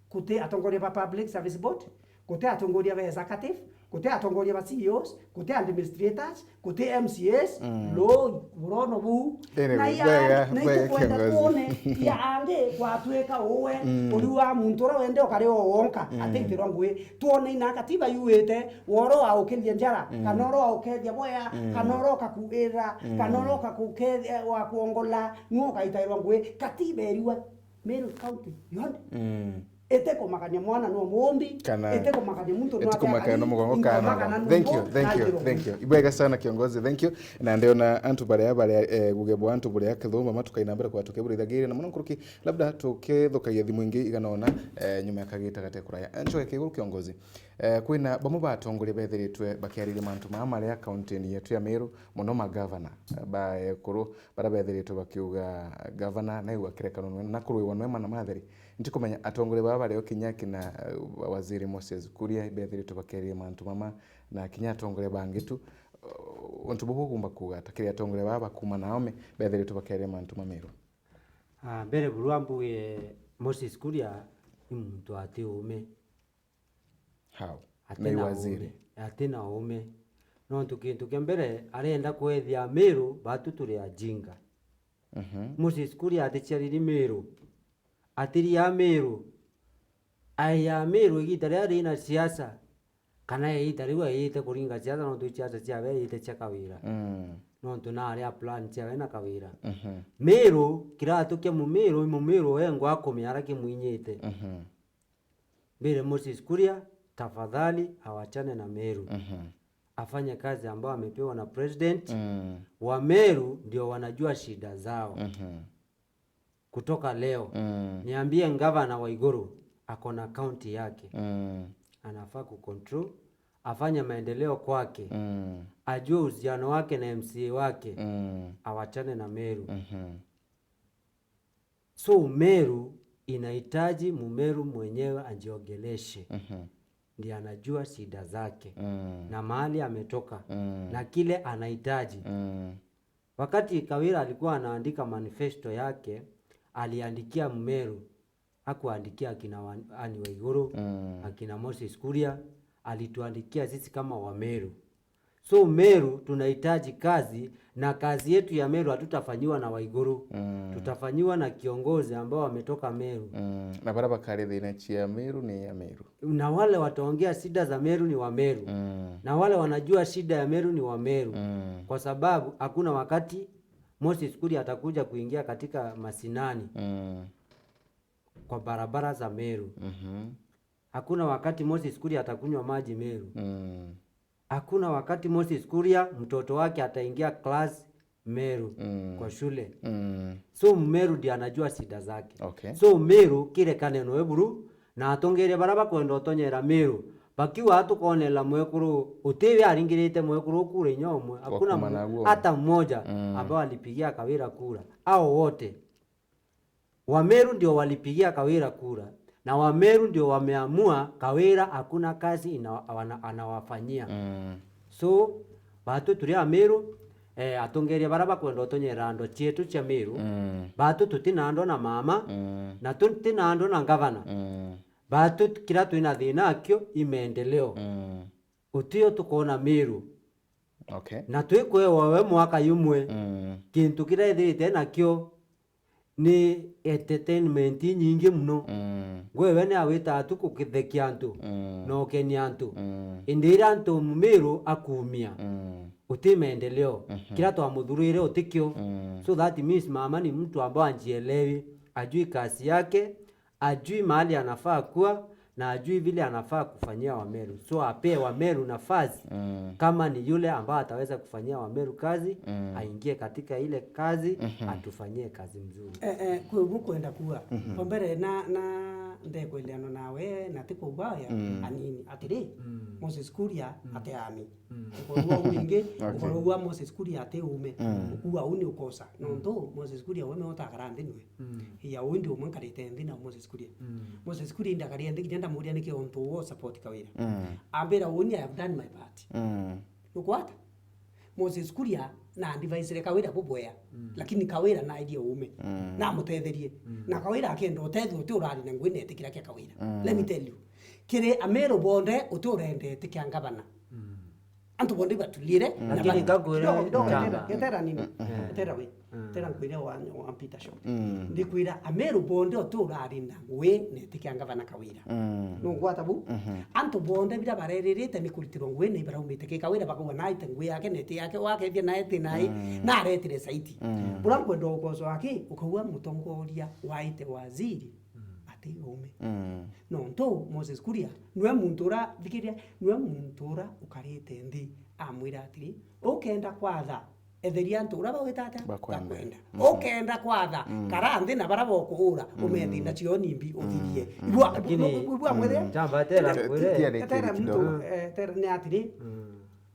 kuti atongoria pa public service board kuti atongoria ba executive kuti atongoria ba CEOs kuti administrators kuti MCAs lo burono bu na ya kwenda kuone ya ande kwatweka owe uriwa muntura wende okare onka atintiro ngwe tuone ina katiba yuete woro aukelia njara kanoro aukelia boya kanoro kakuera kanoro kakukelia wa kuongola ngoka itairwa ngwe katiba eriwa Meru County yonde ete komakanya mwana no mombi ete komakanya muntu no komakanya no mugongo kana thank you ibwega sana kiongozi thank you na ndio na antu bare gugebo antu bare yakithoma matukaina mbere kwa tukebure thagire na muno kuruki labda tukethokagia thimu ingi iganona nyuma yakagita gate kuraya anjo kiguru kiongozi kwina bamwe batongore bethiritwe bakiarire mantu mamare ya county ni yetu ya Meru muno ma governor ba ekuru bara bethiritwe bakiuga governor na iwa kirekano na kuru wanwe mana matheri ndikumenya atongore baba leo Kinyaki na waziri Moses Kuria bethiritwe bakiarire mantu mama na Kinya atongore bangitu ontu bobo kumba kuga takiri atongore baba kuma naome bethiritwe bakiarire mantu Meru mbere buruambu Moses Kuria muntu ati ume how na waziri atina ume no tukintu kembere arenda kwethia Meru batuturi ajinga Moses Kuria atichari Meru atiri ya Meru aya Meru igitare rina siasa kana igitare wa ite kuringa siasa no tuchiasa chiawe ite chakawira no tunare plan chiawe na kawira Meru kiratu kya Meru wengo akomyara kimuinyite mbere Moses Kuria tafadhali hawachane na Meru afanye kazi ambayo amepewa na president wa Meru ndio wanajua shida zao kutoka leo niambie ngavana wa Iguru akona county yake anafaa kucontrol afanye maendeleo kwake ajue uhusiano wake na MCA wake awachane na Meru so Meru inahitaji Mumeru mwenyewe ajiogeleshe ndiye anajua shida zake na mahali ametoka na kile anahitaji wakati Kawira alikuwa anaandika manifesto yake aliandikia Mumeru hakuandikia akina Ani wa Iguru akina Moses Kuria alituandikia sisi kama wa Meru so Meru tunahitaji kazi na kazi yetu ya Meru hatutafanyiwa na Waiguru tutafanyiwa na kiongozi ambao wametoka Meru na baraba kare thina chia Meru ni ya Meru na wale wataongea shida za Meru ni wa Meru na wale wanajua shida ya Meru ni wa Meru kwa sababu hakuna wakati Moses Kuria atakuja kuingia katika masinani kwa barabara za Meru hakuna wakati Moses Kuria atakunywa maji Meru hakuna wakati Moses Kuria mtoto wake ataingia class Meru kwa shule so Meru ndiye anajua shida zake so Meru kile kaneno eburu na atongere baraba kwenda otonyera Meru bakiwa atukonela mwekuru utewe aringirite mwekuru kure nyomwe hakuna hata mmoja ambao alipigia Kawira kura au wote wa Meru ndio walipigia Kawira kura na wa Meru ndio wameamua Kawira hakuna kazi anawafanyia so batu turi a Meru atongeria baraba kwenda otonyera ndo chetu cha Meru batu tutinando na mama na tutinando na gavana batu kila tuina thina akyo imeendeleo utio tukona Meru na twikwe wawe mwaka yumwe kintu kira ithite nakyo ni entertainment nyingi muno gwewe ni awita atu kukithekia antu no kenya antu indira antu Meru akumia uti maendeleo kila twamudhurire utikio. So that means mama ni mtu ambaye anjielewi, ajui kazi yake, ajui mahali anafaa kuwa na ajui vile anafaa kufanyia Wameru. So apee Wameru nafasi kama ni yule ambaye ataweza kufanyia Wameru kazi, aingie katika ile kazi, atufanyie kazi mzuri. Kwa kwenda kuwa pombere na ndekweleano nawe na tiko ubaya anini atiri Moses Kuria ateami ukorwa winge ukorwa Moses Kuria ate ume ukuwa uni ukosa nondo Moses Kuria wame otakarande niwe ya undi umankarite ndi na Moses Kuria Moses Kuria ndakari ndi kigenda muri anike onto wo support kawira ambera uni I have done my part ukwata Moses Kuria na advisor kawira kuboya lakini kawira na idea ume na mutetherie na kawira akenda utethe uturari na ngwine etikira kya kawira. Let me tell you kire Ameru bonde uturende etikya ngabana antu bonde batulire lakini kagwira yetera nini yetera we tera kwira wa Peter Shaw ndikwira Ameru bonde uturari na we netikya ngabana kawira no gwata bu antu bonde bira barererete ni kuritiro ngwe ne bara umite ke kawira bakwa naite ngwe yake neti yake wake thia naite nai na retire saiti burango ndogozo wake ukawa mutongoria waite waziri ati ume no nto Moses Kuria nwe muntura thikiria nwe muntura ukarite ndi amwira atiri ukenda kwatha etheria ntura bawitata bakwenda ukenda kwatha karandi na barabo kuura umethi na cio nimbi uthirie ibwa mwere tambatera kwire tera mtu tera ni atiri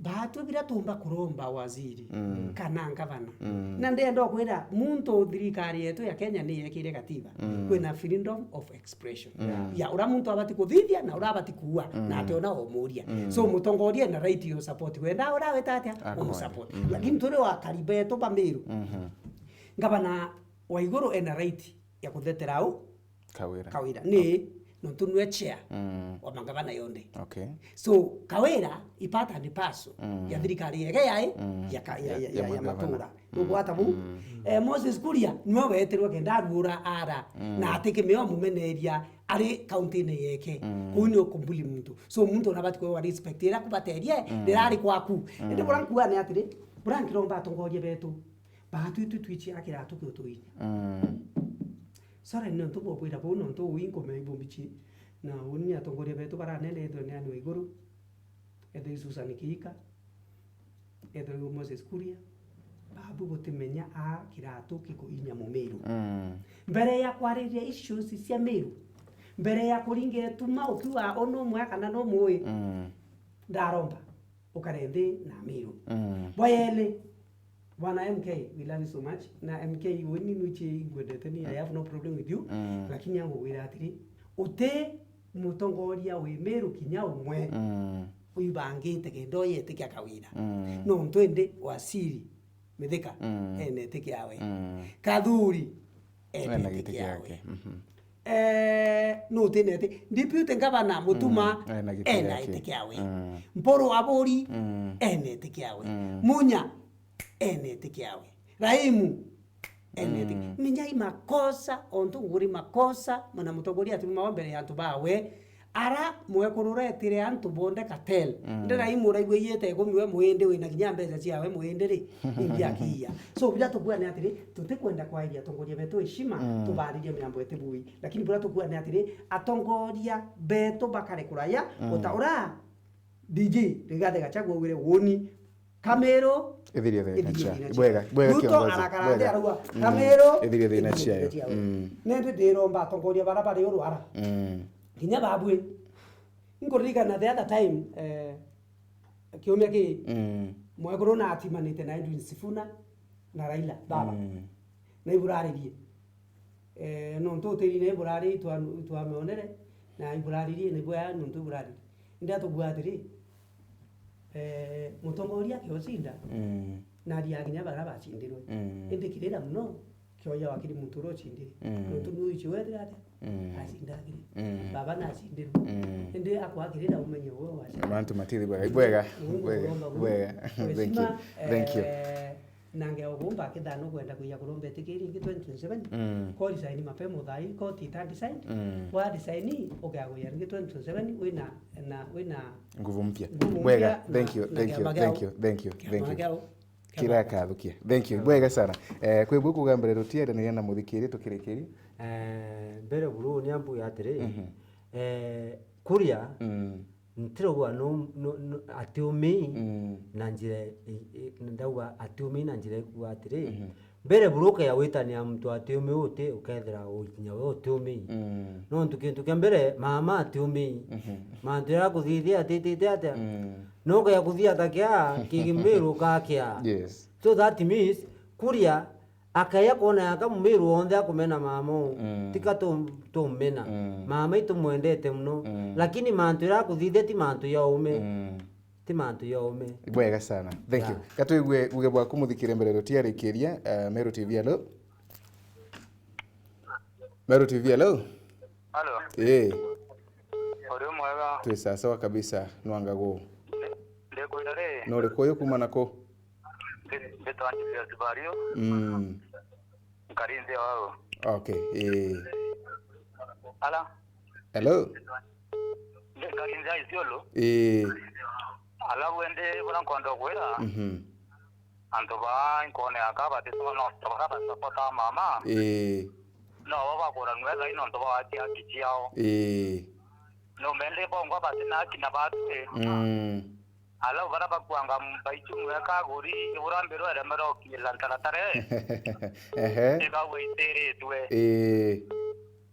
batu bila tumba kuromba waziri kana ngavana na ndendo kwira muntu thirikari yetu ya Kenya ni yekire katiba kwina freedom of expression ya ura muntu abati kuthithia na ura abati kuua na atona omuria so mutongoria na right yo support wenda ura wetatia o support lakini tore wa karibeto Bameru ngavana wa iguru ena right ya kuthetera u kawira ni no tunwe chair wa mangavana yonde. Okay. So kawira ipata ni paso ya thirikari yake ya matura ubwata bu Moses Kuria nwe weterwa kenda rura ara na atike meo mumeneria ari county ne yeke kuni okumbuli muntu so muntu nabati kwa respect era kubaterie derari kwaku ende burankuwa ne atire burankiromba tongoje betu batu twichi akira tukutuini sara nonto bobwira bo nonto winko meibo bichi na unia atongoria betu baranene edo ne anu iguru edo Susan Kihika edo Moses Kuria babu gutimenya a kiratu kiko inya Mumeru mbere ya kwariria issues cia Meru mbere ya kuringe tuma ukiwa ono mwaka na no moe ndaromba ukarende na Meru boyele Bwana MK, we love you so much. Na MK, wini nuchi ngwendete ni I have no problem with you. Lakini yangu wira atiri, ute mutongoria we Meru kinya umwe. Uibangite kendo yete kya kawira. No ntwende wasiri metheka ene teke yawe. Kadhuri ene teke yawe. No tenete deputy ngavana mutuma ene teke yawe. Mporo abori ene teke yawe. Munya ene tikiawe Raimu ene tiki minyai makosa onto nguri makosa mwana mutongoria ati maombere yantu bawe ara mwekurure antu bonde katel ndera imura igwe yete gomiwe muende we na kinyambeza ciawe muende ri ingia kia so bila tukua ni atiri tutikwenda kwa iria tongoria betu heshima tubaririe miambo etebui lakini bila tukua ni atiri atongoria betu bakare kuraya utaura DJ Rigathi Gachagua wire woni Kamero ethiria bwega kiongozi arakarande arua Kamero ethiria thina ciayo nende ndiromba atongoria bara bari urwara kinya babwe ngorika na the other time kiumia ki mweguru na atimanite na Edwin Sifuna na Raila baba na iburaririe no ntoteri ne burari twameonere na iburaririe ne bwa no ntuburari ndia tubwatiri mutongoria kiosinda na ria kinya bara bacindirwe indikirira muno kioya wakiri muturo cindire muntu nuyu chiwethira ate asindagire baba na cindirwe inde akwagirira umenye wewe wacha abantu matiri bwega thank you nange ogumba kithano kwenda kuya kurombe tikiri ngi 2027 ko design mapema thai ko tita design wa design okagoya ngi 2027 wina nguvu mpya. Bwega, thank you. Kiraka thukia. Thank you. Bwega sana. Kwe bwo kugambira rutiere ni na muthikiri tukirikiri. Mbere buru ni ambu ya tiri. Kuria ntirogwa no atiumi na njire ndauga atiumi na njire ku atiri. Mbere buruka ya witania mtu atiumi uti ukethera ukinya we atiumi. No ntukintu kya mbere mama atiumi. Mandira kuthithia titite atia. No kaya kuthia takia kigimiru kakia. Yes. So that means kuria akaya kona yaka mumiru onde akumena mamo tika to mena mama itu mwendete mno lakini mantu ya kuthithia ti mantu ya ume ti mantu ya ume. Bwega sana. Thank you. Katuigwe guge bwa kumuthikire mbere rutiarikiria Meru TV hello. Meru TV hello. Halo. Ore mwega. Twisa sawa kabisa nwangago. Ndeko ndare. No rekoyo kumanako. Betwanjia Sibario. Karinze wao. Okay. Ala. Hello. Karinze isiolo. Ala wende bwana kondo kwela. Antoba inkone akaba tisono tabaka sapota mama. No baba kora nwela ino ntoba ati akichiao. No mende bongo batina kina batu. Ala ubara bakwanga mbaichu mweka guri urambero eremero kilantara tare. Ega weitere twe.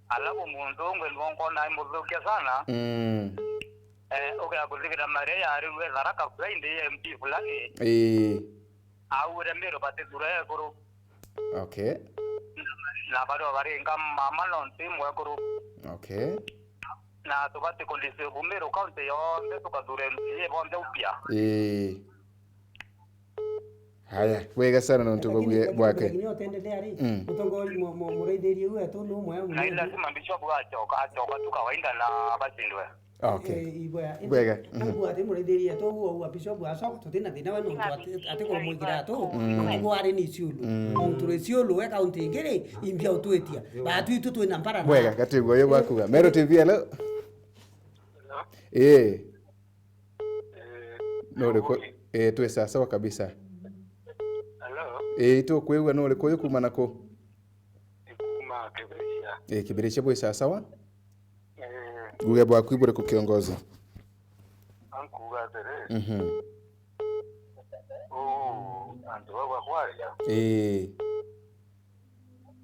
Ala umuntu ngwelongo na imbuzuke sana. Okay, akuzikira mare yari we zaraka kwende MP fulani. Au remero bate dure guru. Okay. Na bado bari ngam mama non timu guru. Okay. Na tubate kondisio bumero kaunte yo ndeto kadure ye bonde upya. Haya, wega sana na ntubaguye bwake. Kinyo tendelea ri. Mutongo mureideri wetu no moya. Na ila sima bishopu achoka tukawainda na basindwe. Okay. Bwega. Ngu ate mureideri yetu huo bishopu asoka tutina thina wanu ate ko mugira to. Ngo ari ni siulu. Ture siulu we kaunti ingere imbia utwetia. Batu itu twina mpara. Bwega katigwo yo bakuga. Meru TV hello. No reko twisa sawa kabisa. Hello. To kwewa no reko yo kumanako. Kuma Kibirisha. Kibirisha bwisa sawa? Guge bwa kwibure ku kiongozi. Ankuga tere. Antu wa kwaria.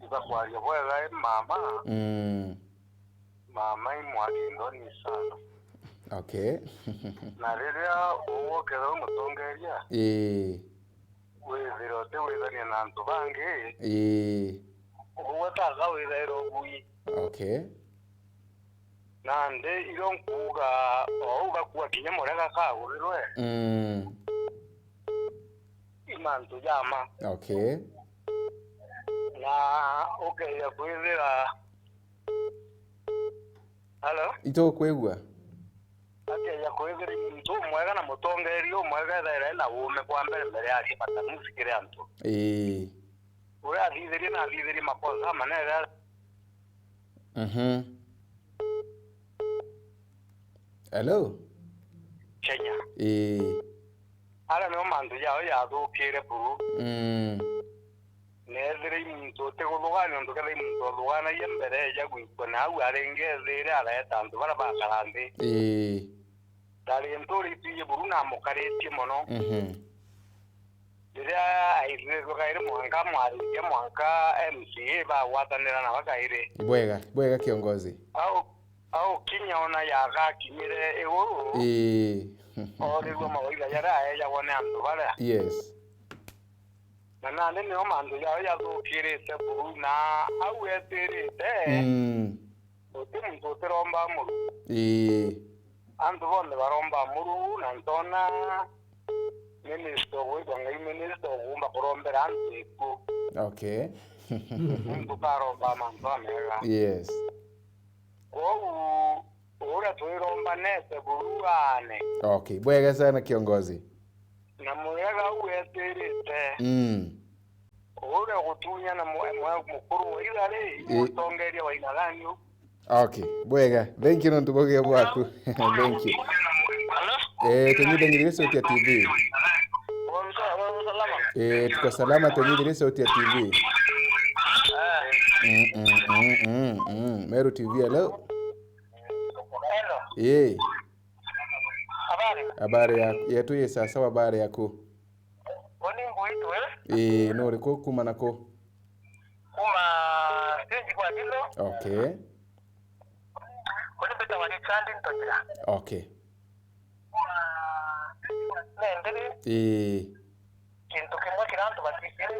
Iba kwaria bwega mama. Mama imwaki ndoni sana. Okay. Na rĩrĩa ũgũkĩra mũtongeria wĩthĩrote wĩthania na antũ bangĩ ũgwetaga wĩthaĩra ũgui. Okay. Na ndĩ ironkuga o ũgakua kinya mũrega kagũrĩrwe imantũ jama. Okay. Na ũkeia kwĩthĩra halo ito kwegwa akeia kwĩthĩra mtu mwega na mũtongeria mwega ethaĩra na ũme kwa mbere ya ribata musikire antũ ũrĩa athithĩrie na athithĩrie makosa manene. Hello. Kenya. Ala no mandu yao yathukire buru. Nethire muntu tegulugana ndo kale muntu lugana yembere ya gwiko na au arengezire areta ndu bara bakarande. Dali ntori tiye buru na mukaretie mono. Dira aire gokaire mwanka mwari ya mwanka MCA ba watanira na bakaire. Bwega kiongozi. Au kinya ona yaga kinyire ewo. Ori goma oiga yara ya wone andu bara. Yes. Na nene o mandu ya thukirite buru na au etirite. Ote muntu teromba muru. Andu bonde baromba muru na ntona minister witwa ngai minister ugumba kurombera antiku. Okay. Muntu karomba mandu amega. Yes. Ora tuiromba nete buruane. Okay, bwega sana kiongozi. Na mwega uetirite. ule gutunya na mukuru wa ile utongeria wa inaganyo. Okay, bwega. Thank you nontu boge bwaku. Thank you. Tenyude sauti ya TV. Tuko salama, tenyude sauti ya TV. Meru TV hello. Hello. Habari yetu ye sasa habari yako. Oni nguitu no riko kuma nako. Kuma stage kwa dilo. Okay. Oni beta wali chandi ntotira. Okay. Nendele. Kintu kimwe kirantu batikire.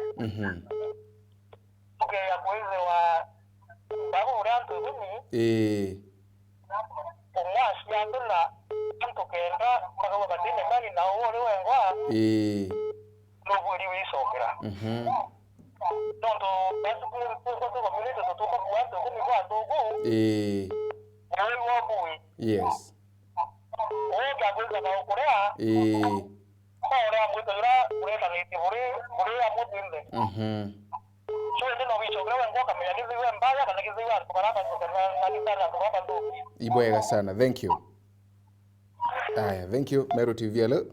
Uke ya kuize wa babu urantu gumi. Umwashi yanduna kantu kenda kwa batine mali na uwole wengwa. Nobody will soccer. Don't basi kwa minute tutoka kuanza kwa dogo. Yes. Kwa kwanza na Korea. Korea mwitora kuleta niti bure ya mutinde. So ndio wicho kwa ngo kama yaliziwe mbaya kana kiziwa kwa na kitana kwa ndo. Ibwega sana. Thank you. Aya, thank you. Meru TV hello.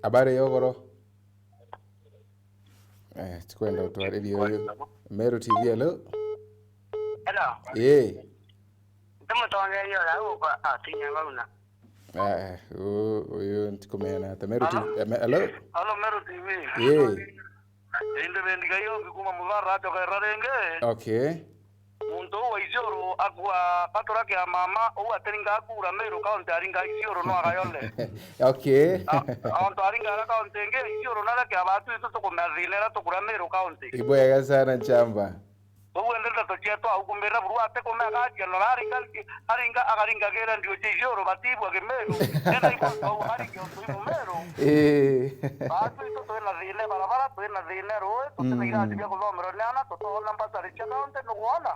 Habari yogoro. Tukwenda utwariri hiyo. Meru TV hello. Hello. Tamo tongeria la upa atinya bauna. Oyo ntikomena ata Meru TV. Hello. Hello Meru TV. Inde bendiga yo bikuma muzara ato kararenge. Okay. Muntu wa isioro akwa patora ya mama o ateringa akura Meru kaunti aringa isioro no agayole. Okay. Aunto aringa kaunti nge isioro nala ke abatu ito to kumazinera to kura Meru kaunti. Ibwega sana chamba. Uwendela to cheto akumbera buru ate komega keno aringa agaringa gera ndio isioro batibwa ke Meru. Ena ipo aringa to Meru. Batu ito to na zile barabara to na zile roe to tena ndio ko Meru nana to namba sare chakaunti no kuona.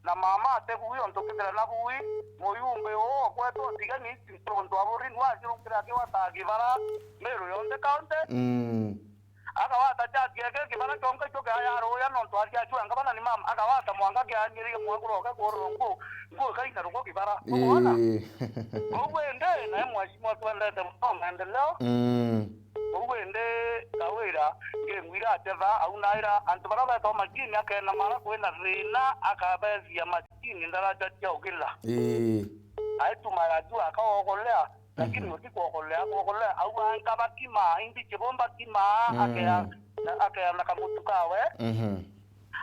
Na mama ate kuyo ntoketera na kuyi moyumbe o kwetu tigani tonto abori nwa jiro kira ke wata givara Meru yonde kaunti. Akawata chati yake kibana chonka choke haya roya nonto akia chua ngabana ni mama akawata mwanga ke anyiri mwanguro ka korongo ngo kaina rongo kibara unaona uwende na mwashimo twende de maendeleo uwende kawira ngwira ateva aunaira antubara to makini akena mara kwena rina akabezi ya makini ndaraja cha ukila aitu marajua akaogolea lakini utikuokolea au angaba kima indi chibomba kima akea nakamutukawe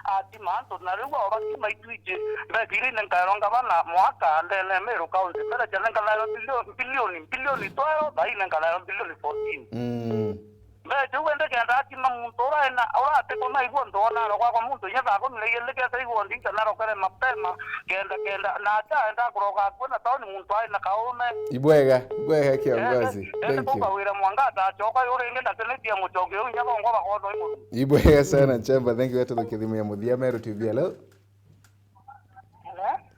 ati manto nariwa obakima itwije bagiri nenkaronga bana mwaka ndene Meru kaunti pera janenga la bilioni toyo bai nenga la bilioni 14 Beje wende kenda ati na muntu ora ora ate kona igo ndona ro kwa muntu nyaba ko nleyele ke sai go ndinga na ro kare mapema kenda na ata enda kuroga kwena taoni muntu ai na kaome Ibwega kiongozi. Thank you. Kwa wira mwangata choka yore ngenda tene dia muchoge unyaba ngo bakodo imu. Ibwega sana chamba. Thank you wetu thukithimia ya muthia Meru TV hello.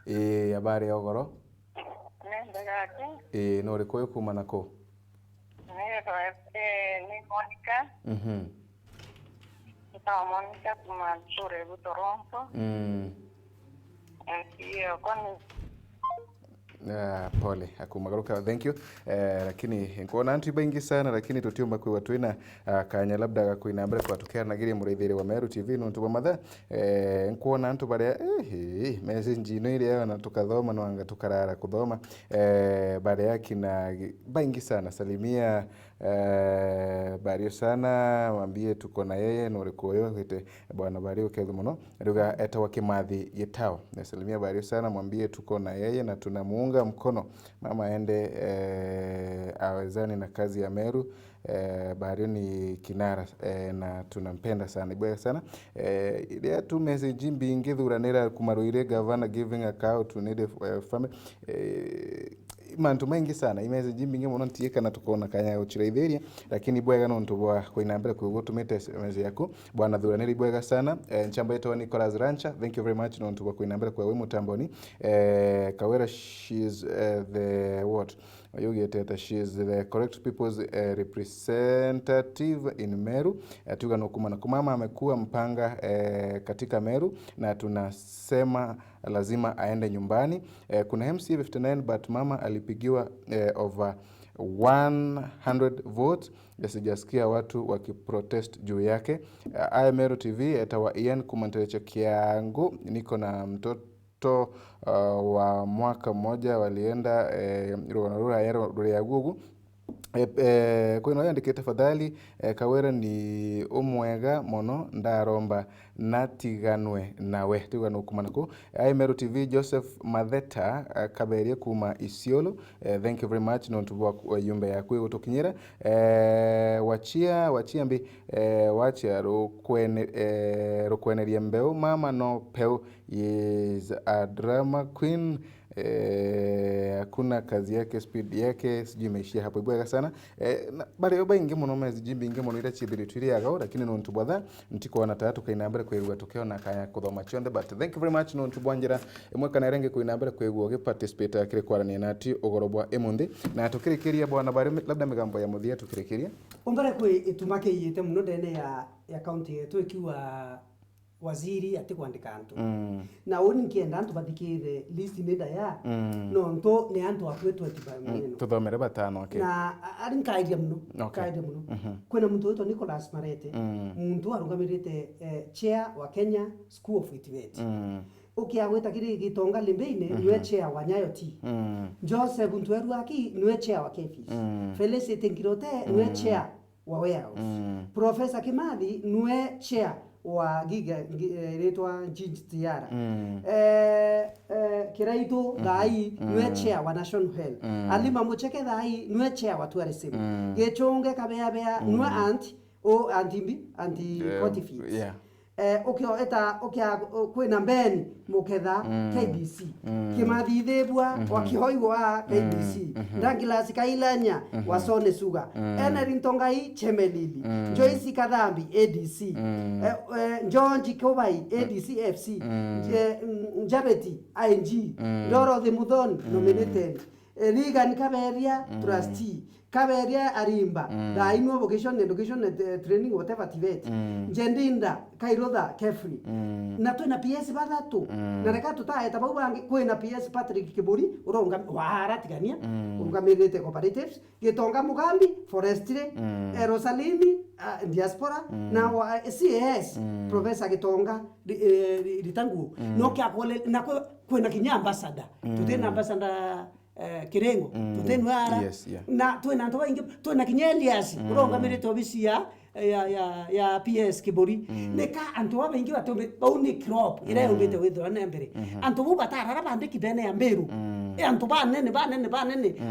Hello. Habari yogoro. Ndagati. No riko kuma nako. Ni Monica. Ito Monica kuma Sure Toronto. Iyo kwani pole akumagaruka thank you lakini nkuona antu baingi sana lakini tutiumba kwi watu ina kanya labda kuina mbere kwa tukera nagiri mureithere wa Meru TV no tuba matha nkuona antu bare message no ile na tukathoma no anga tukarara kuthoma bare yake na baingi sana salimia Bario sana mwambie tuko na yeye no rikoyo hete bwana Bario kethu muno ruga etawa Kimathi Gitao nasalimia Bario sana mwambie tuko na yeye na tunamuunga mkono mama aende awezani na kazi ya Meru. Bario ni kinara na tunampenda sana ibaya sana ile tu message mbingi thuranira kumaruire governor giving a cow to need a family mantu mengi sana imessage mbingi muno ntieka na tukona kanya uchiraithiria lakini bwega no ntubwa kuina mbere kugo tumete message yako bwana thuranira bwega sana nchamba yetu Nicholas Rancha thank you very much no ntubwa kuina mbere kwa we mutamboni Kawera she is the what oyugete she is the correct people's representative in Meru. Tuga no kumana kumama amekuwa mpanga katika Meru na tunasema lazima aende nyumbani. Kuna MC 59 but mama alipigiwa over 100 votes. Sijasikia watu wakiprotest juu yake. Meru TV etawa Ian kumanterecha kiangu. Niko na mtoto wa mwaka mmoja walienda rura ya gugu. Kwino yandike tafadhali Kawera ni umwega mono ndaromba natiganwe nawe tigano kumanako. Meru TV Joseph Matheta kaberie kuma Isiolo. Thank you very much non tuwa yumbe ya kwe utokinyera. Wachia mbi wachia rukweneria mbeo mama no peo is a drama queen. Hakuna kazi yake, speed yake sijui imeishia hapo ibwega sana. Bari yoba inge muno mezi jimbi inge muno ira chibiri twiri yagao lakini no ntubwadha ntiko wana tatu kainambere kweruwa tokeo na kaya kuthoma chonde but thank you very much no ntubwanjira imwe kana renge kuinambere kweguo ge participate akire kwarania nati ogorobwa emundi na tukirikiria bwana bari labda migambo ya muthia tukirikiria umbere kwe itumake yite muno ndene ya county yetu ikiwa waziri ati kwandika antu na oni nkienda antu bathikire list nenda ya no nto ne antu akwetu ati ba muneno tuthomere batano okay na ari nkaidia muno kaida muno kwena muntu wetu Nicholas Marete muntu arungamirite chair wa Kenya School of Etiquette ukiagweta kiri gitonga limbeine niwe chair wa Nyayo T Joseph Ntweru aki niwe chair wa KFIS Felicity Nkirote niwe chair wa Warehouse Professor Kimathi niwe chair wa giga retwa Tiara Kiraito dai niwe chair wa National Health Alima Mucheke dai niwe chair wa Tourism Gechonge kabea niwe anti Potifit okyo eta okya kwena Ben Muketha KBC Kimathithebwa wakihoigwa KBC Ndangilasi Kailanya wasone suga Eneri Ntongai Chemelili Joyce Kadhambi ADC Njonji Kobai ADC FC Njabeti ING Dorothy Muthoni nominated Regan Kaberia trustee Kaberia Arimba da ino vocation education training whatever TVET Njendinda Kairodha Kefri na tu na PS badatu na reka tutaeta baubangi kwena PS Patrick Kiburi uronga waratigania ungamirite cooperatives Gitonga Mugambi Forestry Rosalini diaspora na CAS Professor Gitonga Ritangu no kya kole na kwena kinya ambassador tutena ambassador Kirengo tutenwara na twena ntoba inge twena kinyeliasi uronga mirite obisi ya PS Kiburi neka antoba bengi batombe bauni crop ire ubite withwa nembere antobu batara bandiki dene ya Meru antoba nene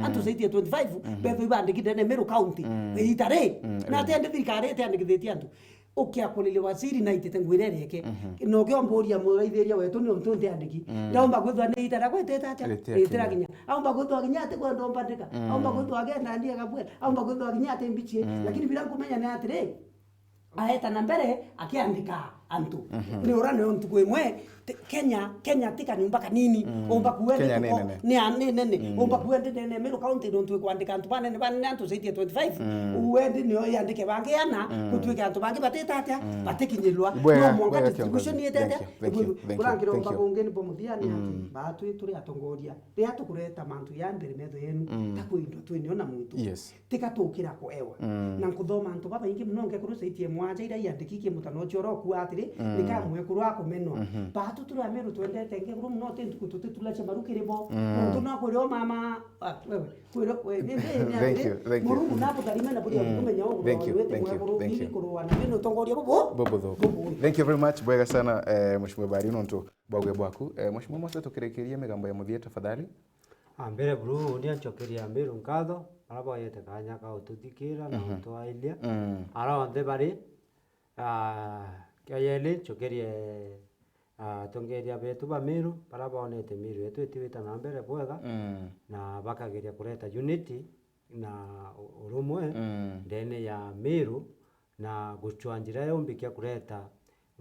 anto zaidi ya 25 betho bandiki dene Meru county itare na tende thirikari tende githeti antu ukia kulile waziri na itete ngwirere yake no kyo mboria muraithiria wetu ni ontonde andiki ndaomba gwithwa ni itara gweteta acha itara ginya aomba gwithwa ginya ate kwa ndomba ndika aomba gwithwa agenda ndia kabwe aomba gwithwa ginya ate mbichie lakini bila kumenya na atire aeta na mbere akiandika antu ni urane ontu kwemwe Kenya tika nyumba kanini omba kuende nene omba kuende nene Meru county ontu kwandika antu bane antu zaidi ya 25 uende ni oyandike bange ana kutwika antu bange bateta atia batekinyelwa no monga distribution yetete kurangiro omba bongeni bomuthiani ati batu turi atongoria ria tukureta mantu ya mbere metho yenu takuindo twiniona mwitu tika tukira ko ewa na kuthoma antu baba ingi mnonge kurusaitie mwanja ira yandikikie mutano choro ku atiri nikamwe kurwa kumenwa batu turi Meru twendete nge kuru mno tentu kututu tulacha barukire bo tuna ko mama wewe thank you murungu napo garimena buri kumenya wo thank you thank you very much bwega sana mheshimiwa Barino nto bwagwe bwaku mheshimiwa Musa tukirekeria migambo ya muthia tafadhali ambere buru ndia chokeria Meru nkatho araba yete kanya ka ututhikira na utwailia ara onde bari kayele chokerie tongeria betu ba Meru para baonete Meru yetu etiwita na mbere bwega na bakageria kureta unity na urumwe ndene ya Meru na guchwanjira yombikia kureta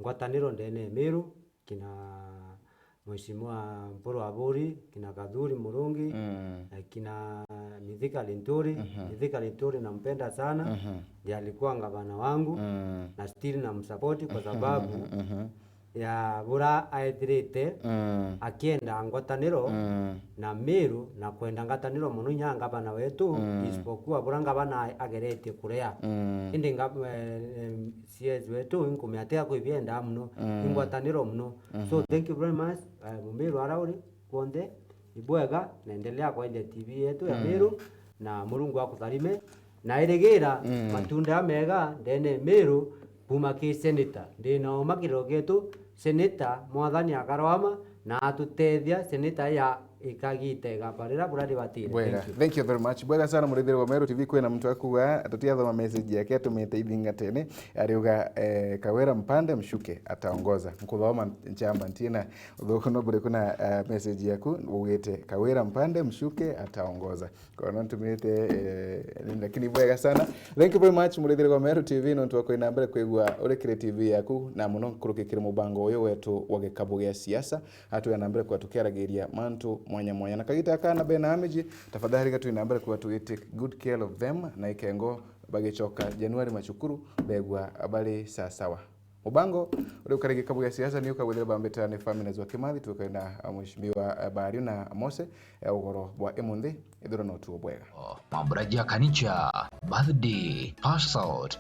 ngwataniro ndene Meru kina Mheshimiwa Mporo Aburi, kina Kadhuri Murungi, kina Mithika Linturi. Mithika Linturi nampenda sana. Ndiye alikuwa gavana wangu na still namsupport kwa sababu ya bura aethirite akienda ngwataniro na Meru na kwenda ngwataniro muno nya gavana wetu isipokuwa bura gavana ageretie kurea indi CS wetu inkumiatea kuibienda muno ngwataniro muno. So thank you very much Meru arauri konde ibwega naendelea kwa ile TV yetu ya Meru na Murungu akutharime na iregira matunda mega ndene Meru kuma ki senator ndino makiro getu senator mwathani akarwama na atutethia senator ya ikagite gabarira buradi batire. Thank you very much. Bwega sana murithiri wa Meru TV kwina mtu akuga tutiathoma message yake tumite ibingatene ariuga Kawira Mpande mshuke ataongoza mkuthoma nchamba ntina uthukuno bure kuna message yaku ugite Kawira Mpande mshuke ataongoza kono tumite lakini bwega sana. Thank you very much murithiri wa Meru TV no ntu kwina mbere kwigwa urekire TV yaku na muno kurukikira mubango uyu wetu wa gikabu gya siasa atu ya nambere kwa tukiaragiria mantu mwanya na kagita kana bena amiji tafadhali gatu inambere kwa to take good care of them na ikengo bagichoka Januari machukuru begwa abali sawa mubango uri ukarege kabu ya siasa ni ukawelera bambetane family zwa Kimathi tukaenda mheshimiwa Bari na Mose ugoro bwa emundi idoro no tu bwega Mamburaji ya Kanicha birthday pass out